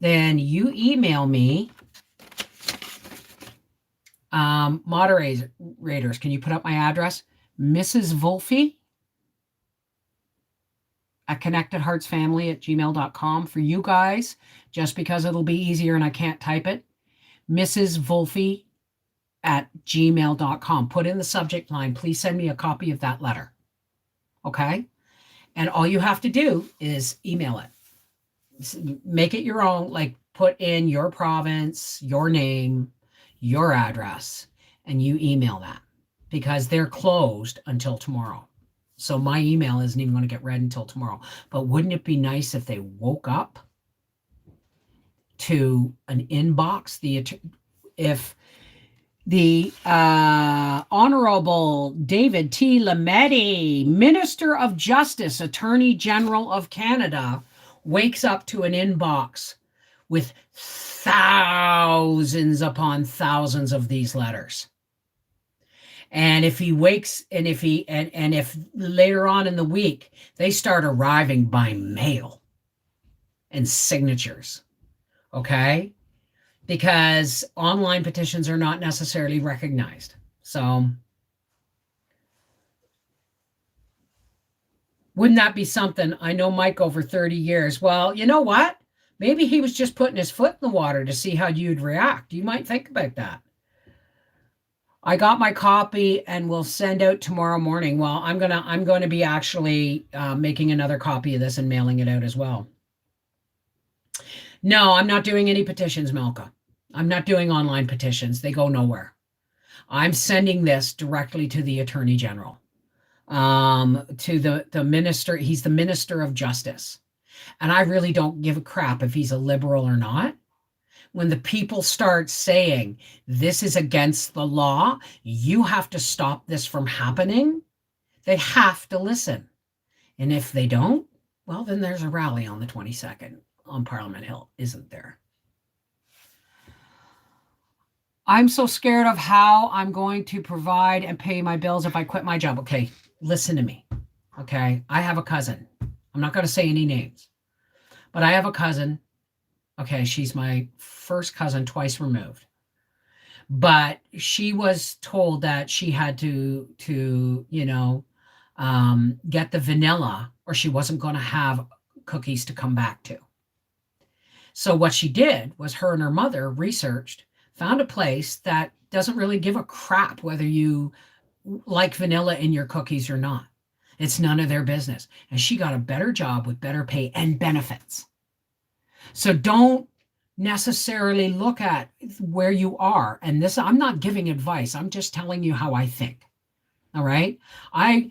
then you email me. Moderators, can you put up my address? Mrs. Wolfie at connectedheartsfamily@gmail.com for you guys, just because it'll be easier and I can't type it. Mrs. Wolfie at gmail.com. Put in the subject line, please send me a copy of that letter. Okay? And all you have to do is email it. Make it your own, like put in your province, your name, your address, and you email that, because they're closed until tomorrow. So my email isn't even going to get read until tomorrow. But wouldn't it be nice if they woke up to an inbox? If the Honorable David T. Lametti, Minister of Justice, Attorney General of Canada, wakes up to an inbox with thousands upon thousands of these letters. And if he wakes, and if later on in the week they start arriving by mail and signatures, okay? Because online petitions are not necessarily recognized. So wouldn't that be something? I know Mike over 30 years. Well, you know what? Maybe he was just putting his foot in the water to see how you'd react. You might think about that. I got my copy and will send out tomorrow morning. Well, I'm gonna be actually making another copy of this and mailing it out as well. No, I'm not doing any petitions, Malka. I'm not doing online petitions. They go nowhere. I'm sending this directly to the Attorney General, to the minister. He's the Minister of Justice. And I really don't give a crap if he's a liberal or not. When the people start saying this is against the law, you have to stop this from happening, they have to listen. And if they don't, well, then there's a rally on the 22nd on Parliament Hill, isn't there? I'm so scared of how I'm going to provide and pay my bills if I quit my job. Okay, listen to me. Okay, I have a cousin. I'm not going to say any names, but I have a cousin. Okay, she's my first cousin, twice removed. But she was told that she had to get the vanilla or she wasn't going to have cookies to come back to. So what she did was her and her mother researched, found a place that doesn't really give a crap whether you like vanilla in your cookies or not. It's none of their business. And she got a better job with better pay and benefits. So don't necessarily look at where you are. And this, I'm not giving advice. I'm just telling you how I think. All right. I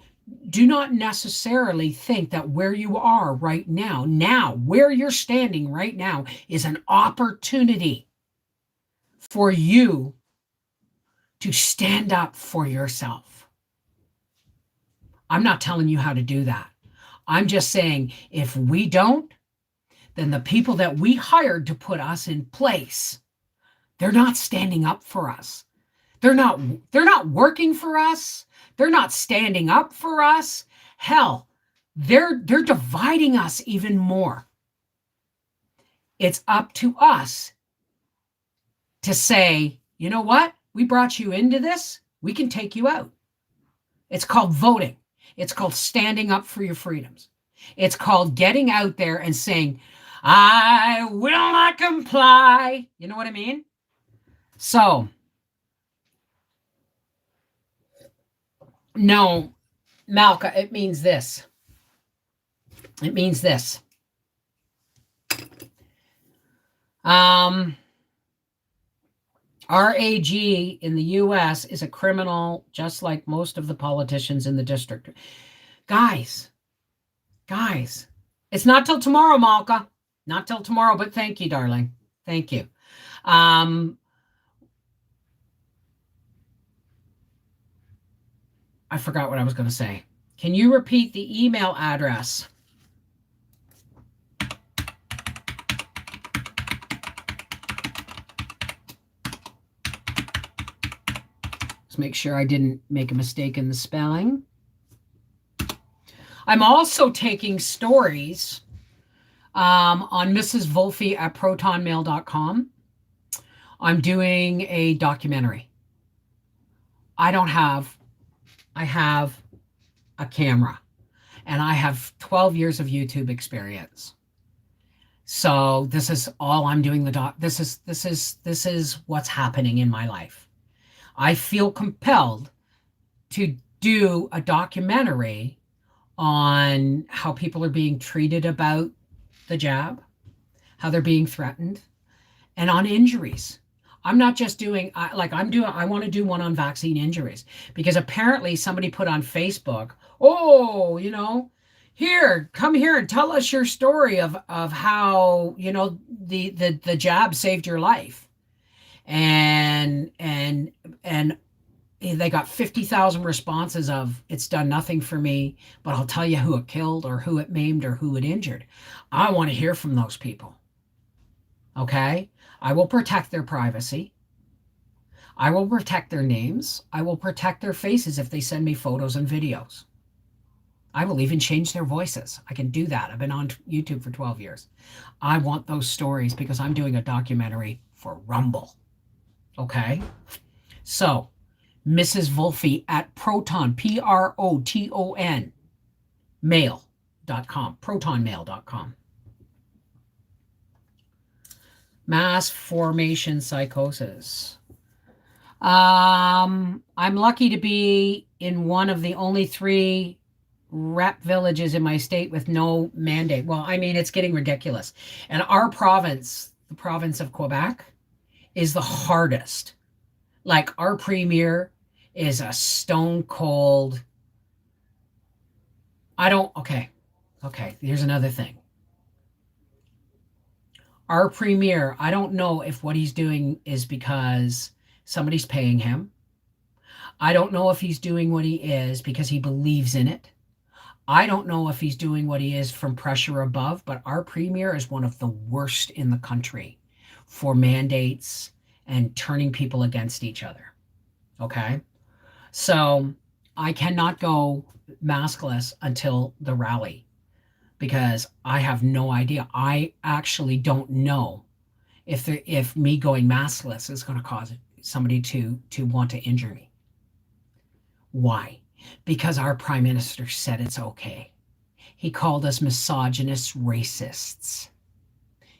do not necessarily think that where you are right now, where you're standing right now is an opportunity for you to stand up for yourself. I'm not telling you how to do that. I'm just saying if we don't, then the people that we hired to put us in place, they're not standing up for us. They're not working for us. They're not standing up for us. Hell, they're dividing us even more. It's up to us to say, you know what? We brought you into this. We can take you out. It's called voting. It's called standing up for your freedoms. It's called getting out there and saying, I will not comply. You know what I mean? So, no, Malka, it means this. It means this. RAG in the US is a criminal, just like most of the politicians in the district. Guys, it's not till tomorrow, Malka. Not till tomorrow, but thank you, darling. Thank you. I forgot what I was going to say. Can you repeat the email address? Let's make sure I didn't make a mistake in the spelling. I'm also taking stories on Mrs. Wolfe at protonmail.com. I'm doing a documentary. I have a camera and I have 12 years of YouTube experience. So this is all I'm doing. This is what's happening in my life. I feel compelled to do a documentary on how people are being treated about the jab, how they're being threatened, and on injuries. I'm not just doing, I want to do one on vaccine injuries because apparently somebody put on Facebook, oh, here, come here and tell us your story of how, the jab saved your life. And they got 50,000 responses of it's done nothing for me, but I'll tell you who it killed or who it maimed or who it injured. I want to hear from those people. Okay? I will protect their privacy. I will protect their names. I will protect their faces if they send me photos and videos. I will even change their voices. I can do that. I've been on YouTube for 12 years. I want those stories because I'm doing a documentary for Rumble. Okay? So, Mrs. Wolfe at Proton, Proton, mail.com, protonmail.com. Mass formation psychosis. I'm lucky to be in one of the only 3 rep villages in my state with no mandate. Well, I mean, it's getting ridiculous. And our province, the province of Quebec, is the hardest. Like, our premier is a stone cold. Okay, here's another thing. Our premier, I don't know if what he's doing is because somebody's paying him. I don't know if he's doing what he is because he believes in it. I don't know if he's doing what he is from pressure above, but our premier is one of the worst in the country for mandates and turning people against each other. Okay? So I cannot go maskless until the rally because I have no idea. I actually don't know if me going maskless is going to cause somebody to want to injure me. Why? Because our prime minister said it's okay. He called us misogynist racists.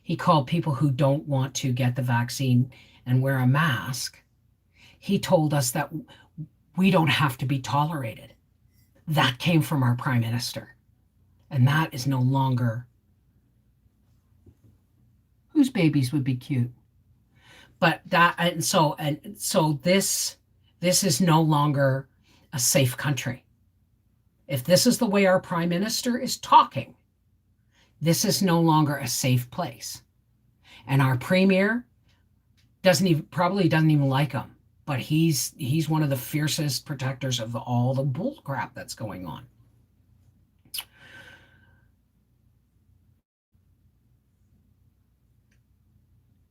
He called people who don't want to get the vaccine and wear a mask. He told us that we don't have to be tolerated. That came from our prime minister. And that is no longer whose babies would be cute. But so this is no longer a safe country. If this is the way our prime minister is talking, this is no longer a safe place. And our premier probably doesn't even like him, but he's one of the fiercest protectors of all the bull crap that's going on.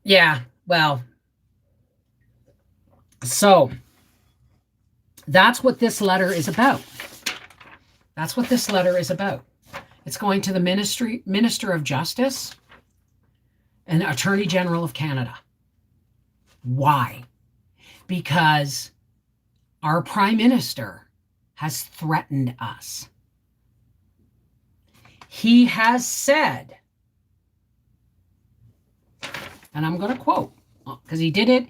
Yeah, well, so that's what this letter is about. That's what this letter is about. It's going to the Minister of Justice and Attorney General of Canada. Why? Because our Prime Minister has threatened us. He has said, and I'm going to quote, because he did it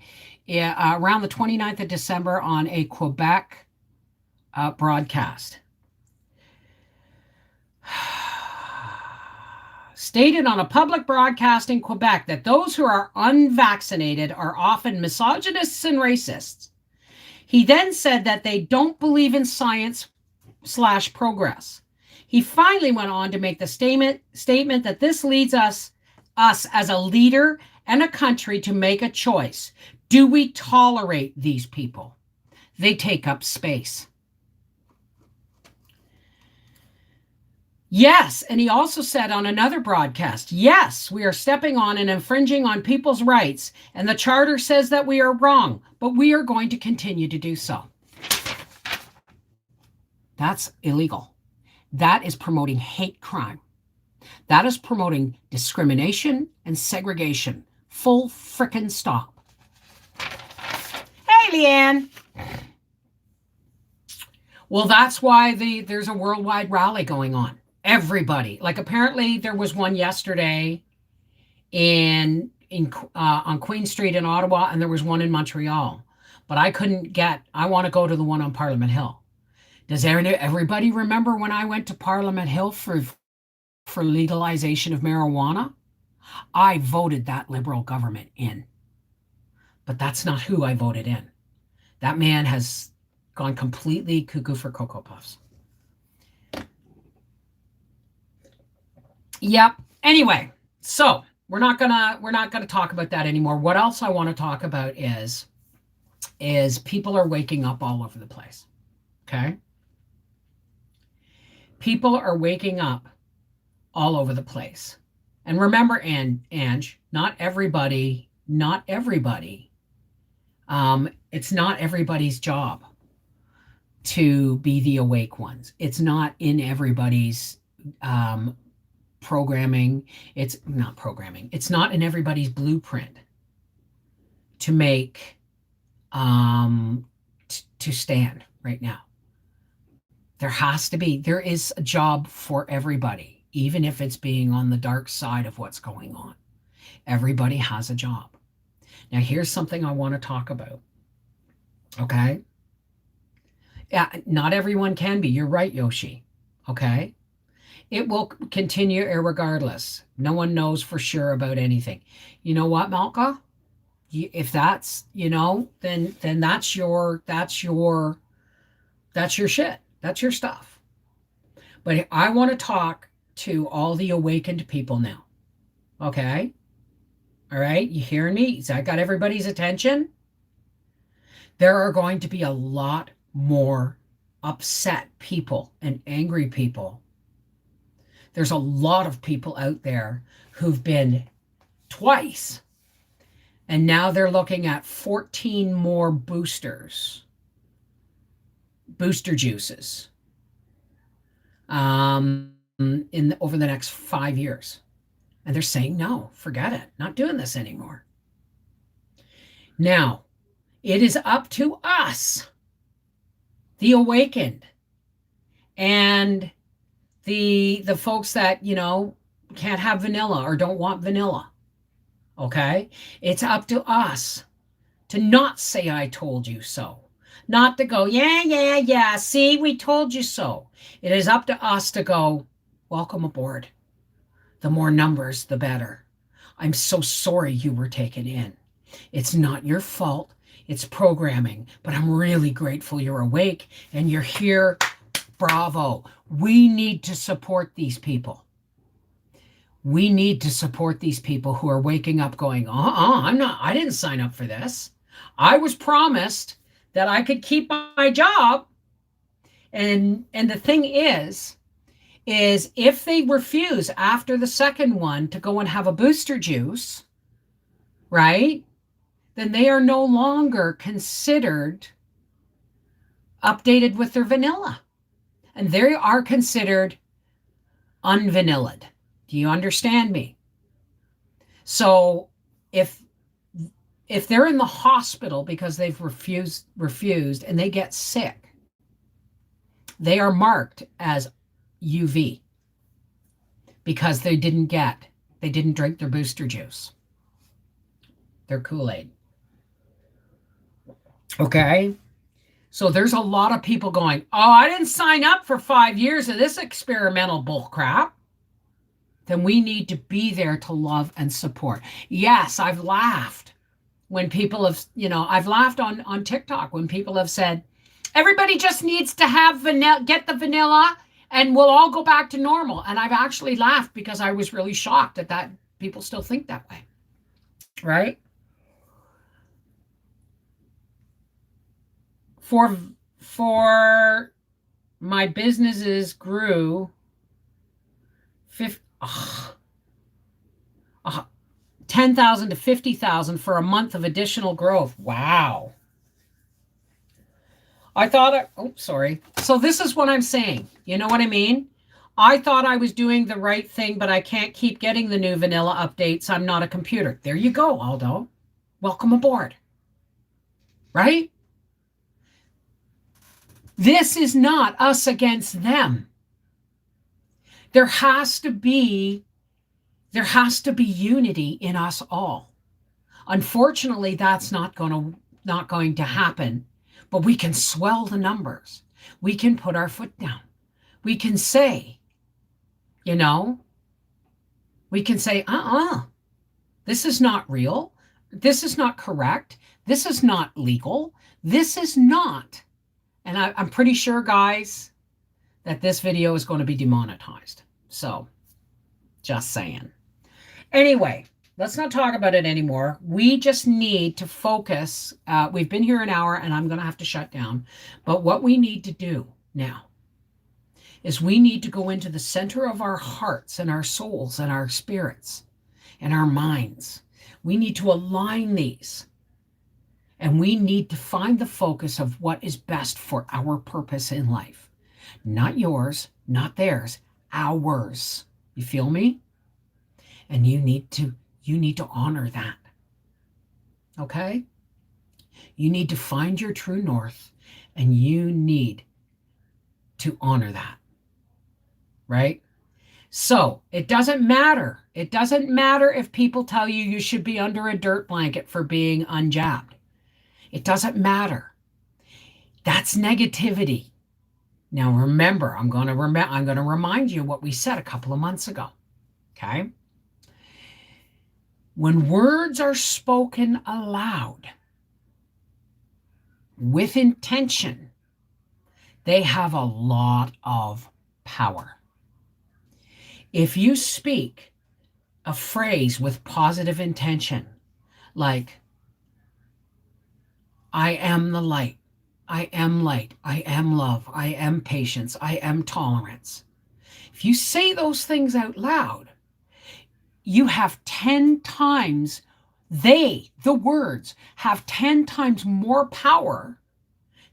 around the 29th of December on a Quebec broadcast. Stated on a public broadcast in Quebec that those who are unvaccinated are often misogynists and racists. He then said that they don't believe in science/progress. He finally went on to make the statement that this leads us as a leader and a country to make a choice. Do we tolerate these people? They take up space. Yes, and he also said on another broadcast, yes, we are stepping on and infringing on people's rights, and the charter says that we are wrong, but we are going to continue to do so. That's illegal. That is promoting hate crime. That is promoting discrimination and segregation. Full frickin' stop. Hey, Leanne. Well, that's why there's a worldwide rally going on. Everybody, like apparently there was one yesterday on Queen Street in Ottawa, and there was one in Montreal, but I want to go to the one on Parliament Hill. Does everybody remember when I went to Parliament Hill for legalization of marijuana? I voted that Liberal government in, but that's not who I voted in. That man has gone completely cuckoo for Cocoa Puffs. Yep. Anyway, so we're not gonna talk about that anymore. What else I want to talk about is people are waking up all over the place. Okay. People are waking up all over the place. And remember, Ange, not everybody, it's not everybody's job to be the awake ones. It's not in everybody's programming. It's not in everybody's blueprint to make to stand right now. There is a job for everybody, even if it's being on the dark side of what's going on. Everybody has a job. Now, here's something I want to talk about. Okay? Yeah, not everyone can be. You're right, Yoshi. Okay? It will continue irregardless. No one knows for sure about anything. You know what, Malka? If that's, then that's your shit. That's your stuff. But I want to talk to all the awakened people now. Okay? All right? You hearing me? So I got everybody's attention? There are going to be a lot more upset people and angry people. There's a lot of people out there who've been twice, and now they're looking at 14 more booster juices over the next 5 years. And they're saying, no, forget it, not doing this anymore. Now, it is up to us, the awakened, and the folks that, can't have vanilla or don't want vanilla. Okay? It's up to us to not say I told you so. Not to go, yeah, see, we told you so. It is up to us to go, welcome aboard. The more numbers, the better. I'm so sorry you were taken in. It's not your fault. It's programming. But I'm really grateful you're awake and you're here. Bravo. We need to support these people. We need to support these people who are waking up going, I didn't sign up for this. I was promised that I could keep my job. And the thing is if they refuse after the second one to go and have a booster juice, right, then they are no longer considered updated with their vanilla. And they are considered unvanilled. Do you understand me? So if they're in the hospital because they've refused and they get sick, they are marked as UV because they didn't drink their booster juice, their Kool-Aid. Okay? So there's a lot of people going, I didn't sign up for 5 years of this experimental bull crap. Then we need to be there to love and support. Yes, I've laughed when people have, I've laughed on TikTok when people have said, everybody just needs to have vanilla, get the vanilla, and we'll all go back to normal. And I've actually laughed because I was really shocked at that people still think that way. Right? For my businesses grew 10,000 to 50,000 for a month of additional growth. Wow. So this is what I'm saying. You know what I mean? I thought I was doing the right thing, but I can't keep getting the new vanilla updates. I'm not a computer. There you go, Aldo. Welcome aboard. Right? This is not us against them. There has to be unity in us all. Unfortunately, that's not going to happen, but we can swell the numbers. We can put our foot down. We can say, this is not real. This is not correct. This is not legal. This is not. And I'm pretty sure, guys, that this video is going to be demonetized. So, just saying. Anyway, let's not talk about it anymore. We just need to focus. We've been here an hour, and I'm going to have to shut down. But what we need to do now is we need to go into the center of our hearts and our souls and our spirits and our minds. We need to align these. And we need to find the focus of what is best for our purpose in life. Not yours, not theirs, ours. You feel me? And you need to honor that. Okay? You need to find your true north, and you need to honor that. Right? So, it doesn't matter. It doesn't matter if people tell you should be under a dirt blanket for being unjabbed. It doesn't matter. That's negativity. Now remember, I'm going to remind you what we said a couple of months ago. Okay? When words are spoken aloud with intention, they have a lot of power. If you speak a phrase with positive intention, like, I am the light, I am light, I am love, I am patience, I am tolerance. If you say those things out loud, you have 10 times, the words, have 10 times more power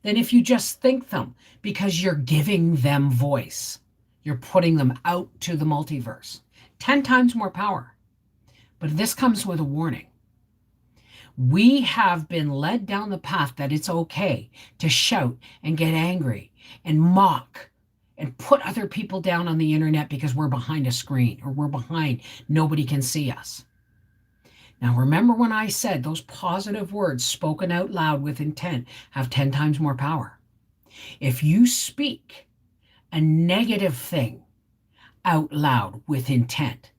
than if you just think them, because you're giving them voice. You're putting them out to the multiverse. 10 times more power. But this comes with a warning. We have been led down the path that it's okay to shout and get angry and mock and put other people down on the internet because we're behind a screen or we're behind, nobody can see us. Now, remember when I said those positive words spoken out loud with intent have 10 times more power? If you speak a negative thing out loud with intent,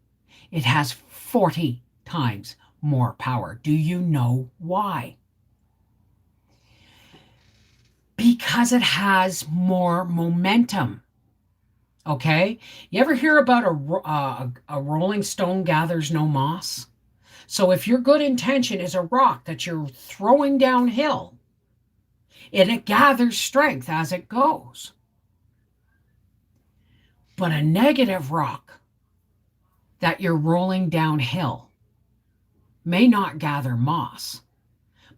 it has 40 times more power. Do you know why? Because it has more momentum. Okay? You ever hear about a rolling stone gathers no moss? So if your good intention is a rock that you're throwing downhill, it gathers strength as it goes. But a negative rock that you're rolling downhill may not gather moss,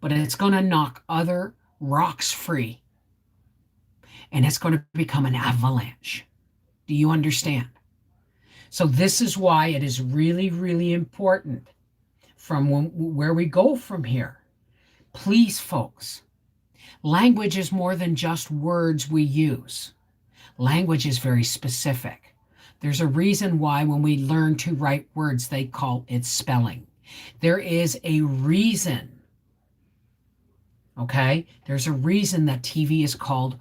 but it's going to knock other rocks free. And it's going to become an avalanche. Do you understand? So this is why it is really, really important from where we go from here. Please, folks, language is more than just words we use. Language is very specific. There's a reason why when we learn to write words, they call it spelling. There is a reason, okay? There's a reason that TV is called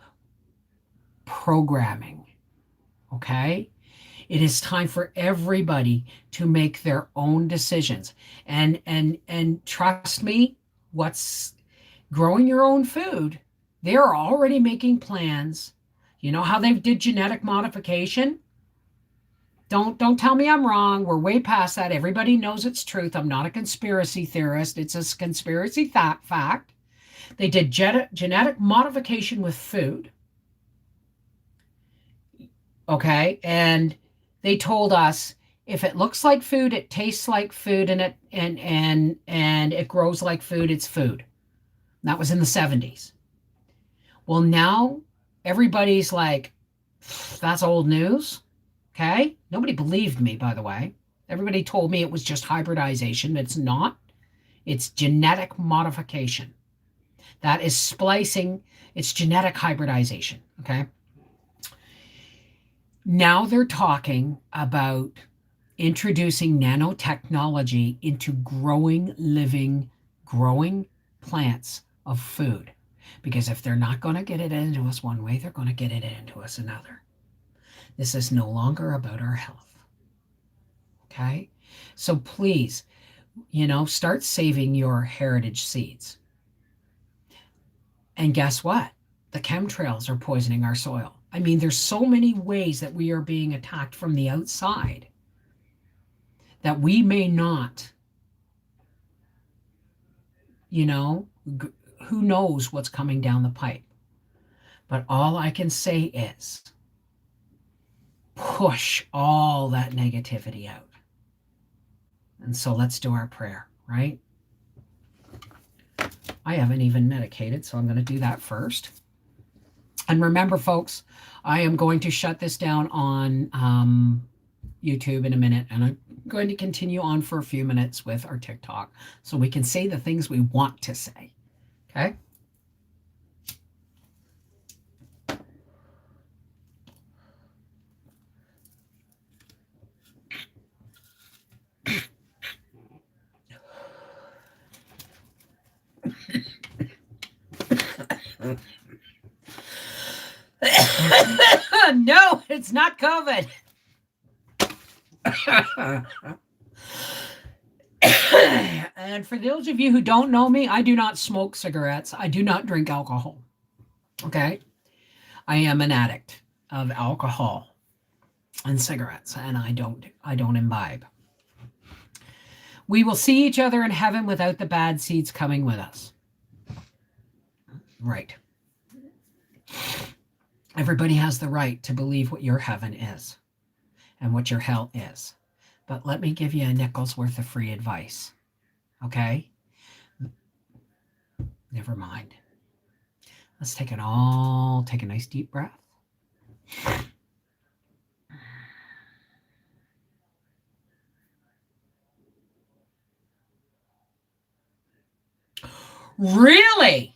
programming, okay? It is time for everybody to make their own decisions. And trust me, what's growing your own food, they're already making plans. You know how they did genetic modification? Don't tell me I'm wrong. We're way past that. Everybody knows it's truth. I'm not a conspiracy theorist. It's a conspiracy fact. They did genetic modification with food. Okay? And they told us if it looks like food, it tastes like food, and it grows like food, it's food. That was in the 70s. Well, now everybody's like, that's old news. Okay? Nobody believed me, by the way. Everybody told me it was just hybridization. It's not. It's genetic modification. That is splicing. It's genetic hybridization. Okay? Now they're talking about introducing nanotechnology into growing plants of food. Because if they're not going to get it into us one way, they're going to get it into us another. This is no longer about our health. Okay? So please, start saving your heritage seeds. And guess what? The chemtrails are poisoning our soil. I mean, there's so many ways that we are being attacked from the outside that we may not, who knows what's coming down the pipe. But all I can say is push all that negativity out. And so let's do our prayer, right? I haven't even medicated, so I'm going to do that first. And remember, folks, I am going to shut this down on YouTube in a minute, and I'm going to continue on for a few minutes with our TikTok so we can say the things we want to say. Okay? No, it's not COVID. And for those of you who don't know me, I do not smoke cigarettes. I do not drink alcohol. Okay. I am an addict of alcohol and cigarettes, and I don't imbibe. We will see each other in heaven without the bad seeds coming with us. Right. Everybody has the right to believe what your heaven is and what your hell is. But let me give you a nickel's worth of free advice. Okay? Never mind. Let's take a nice deep breath. Really?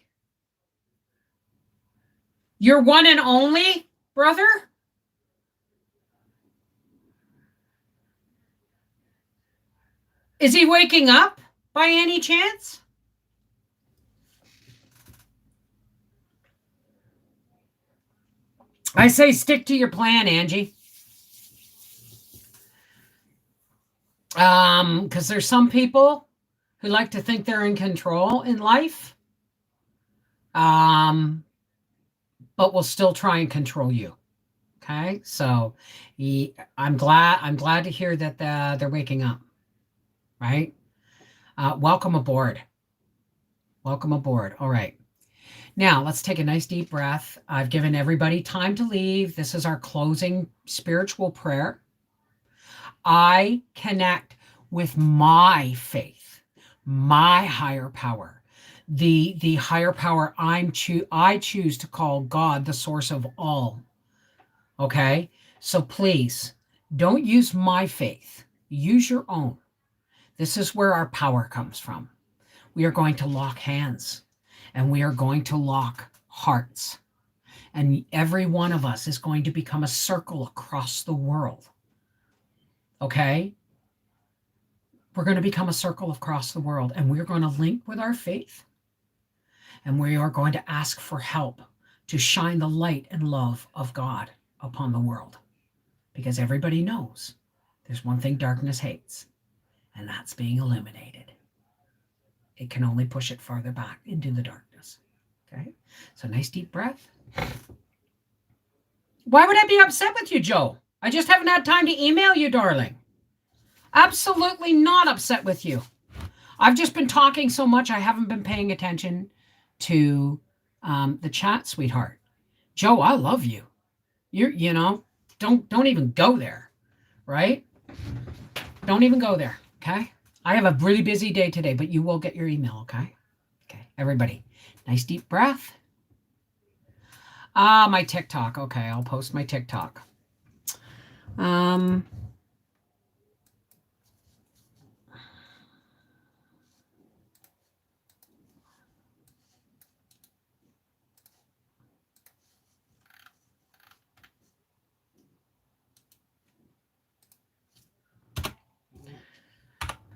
You're one and only, brother? Is he waking up by any chance? I say stick to your plan, Angie. Because there's some people who like to think they're in control in life, but will still try and control you. Okay, so I'm glad to hear that they're waking up. Right? Welcome aboard. Welcome aboard. All right. Now, let's take a nice deep breath. I've given everybody time to leave. This is our closing spiritual prayer. I connect with my faith, my higher power, the higher power I choose to call God, the source of all. Okay? So please, don't use my faith. Use your own. This is where our power comes from. We are going to lock hands. And we are going to lock hearts. And every one of us is going to become a circle across the world. Okay? We're going to become a circle across the world. And we're going to link with our faith. And we are going to ask for help to shine the light and love of God upon the world. Because everybody knows there's one thing darkness hates. And that's being eliminated. It can only push it farther back into the darkness. Okay? So nice deep breath. Why would I be upset with you, Joe? I just haven't had time to email you, darling. Absolutely not upset with you. I've just been talking so much I haven't been paying attention to the chat, sweetheart. Joe, I love you. You know, don't even go there, right? Don't even go there, okay? I have a really busy day today, but you will get your email, okay? Okay, everybody, nice deep breath. My TikTok. Okay, I'll post my TikTok.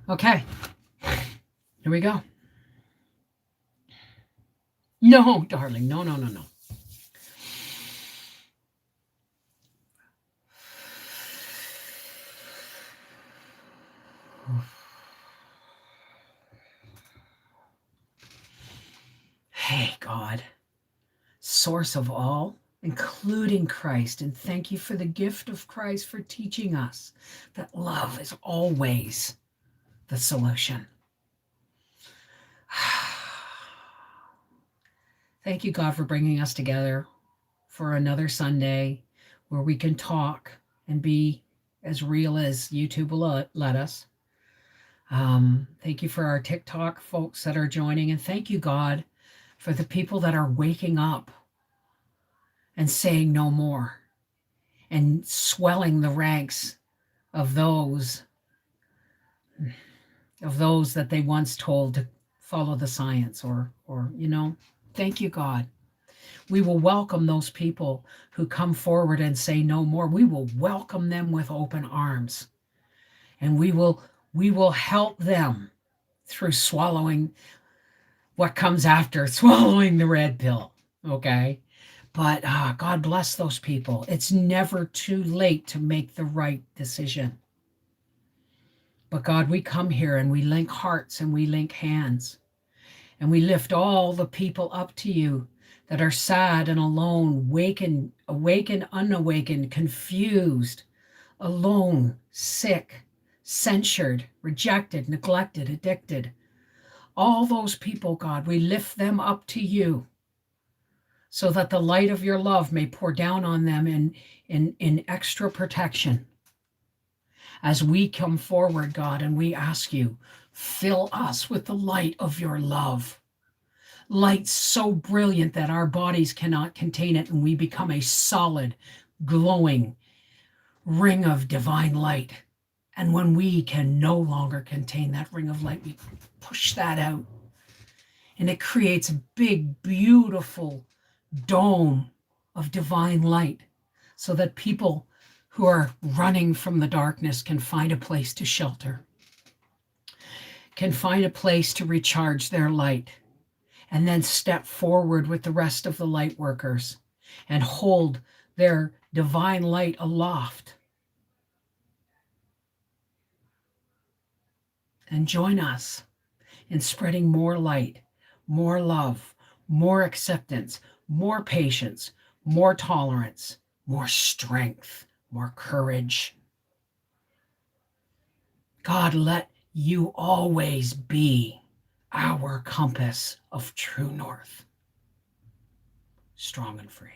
Okay, here we go. No, darling, no. Hey, God, source of all, including Christ, and thank you for the gift of Christ for teaching us that love is always the solution. Thank you, God, for bringing us together for another Sunday where we can talk and be as real as YouTube will let us. Thank you for our TikTok folks that are joining, and thank you, God, for the people that are waking up and saying no more and swelling the ranks of those that they once told to follow the science or thank you, God. We will welcome those people who come forward and say no more. We will welcome them with open arms, and we will help them through swallowing what comes after swallowing the red pill. Okay. But God bless those people. It's never too late to make the right decision. But God, we come here and we link hearts and we link hands. And we lift all the people up to you that are sad and alone, awakened, unawakened, confused, alone, sick, censured, rejected, neglected, addicted. All those people, God, we lift them up to you so that the light of your love may pour down on them in extra protection. As we come forward, God, and we ask you, fill us with the light of your love. Light so brilliant that our bodies cannot contain it, and we become a solid, glowing ring of divine light. And when we can no longer contain that ring of light, we push that out. And it creates a big, beautiful dome of divine light so that people who are running from the darkness can find a place to shelter, can find a place to recharge their light, and then step forward with the rest of the light workers and hold their divine light aloft. And join us in spreading more light, more love, more acceptance, more patience, more tolerance, more strength, more courage. God, let you always be our compass of true north, strong and free.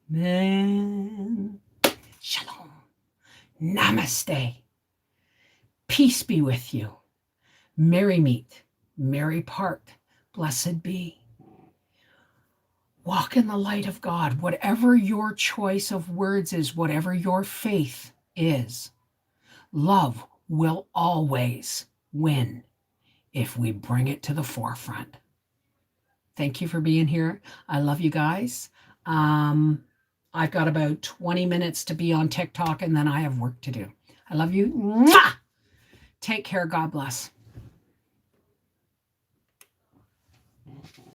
Amen. Shalom. Namaste. Peace be with you. Merry meet, merry part, blessed be. Walk in the light of God. Whatever your choice of words is, whatever your faith is, love will always win if we bring it to the forefront. Thank you for being here. I love you guys. I've got about 20 minutes to be on TikTok, and then I have work to do. I love you. Mwah! Take care. God bless.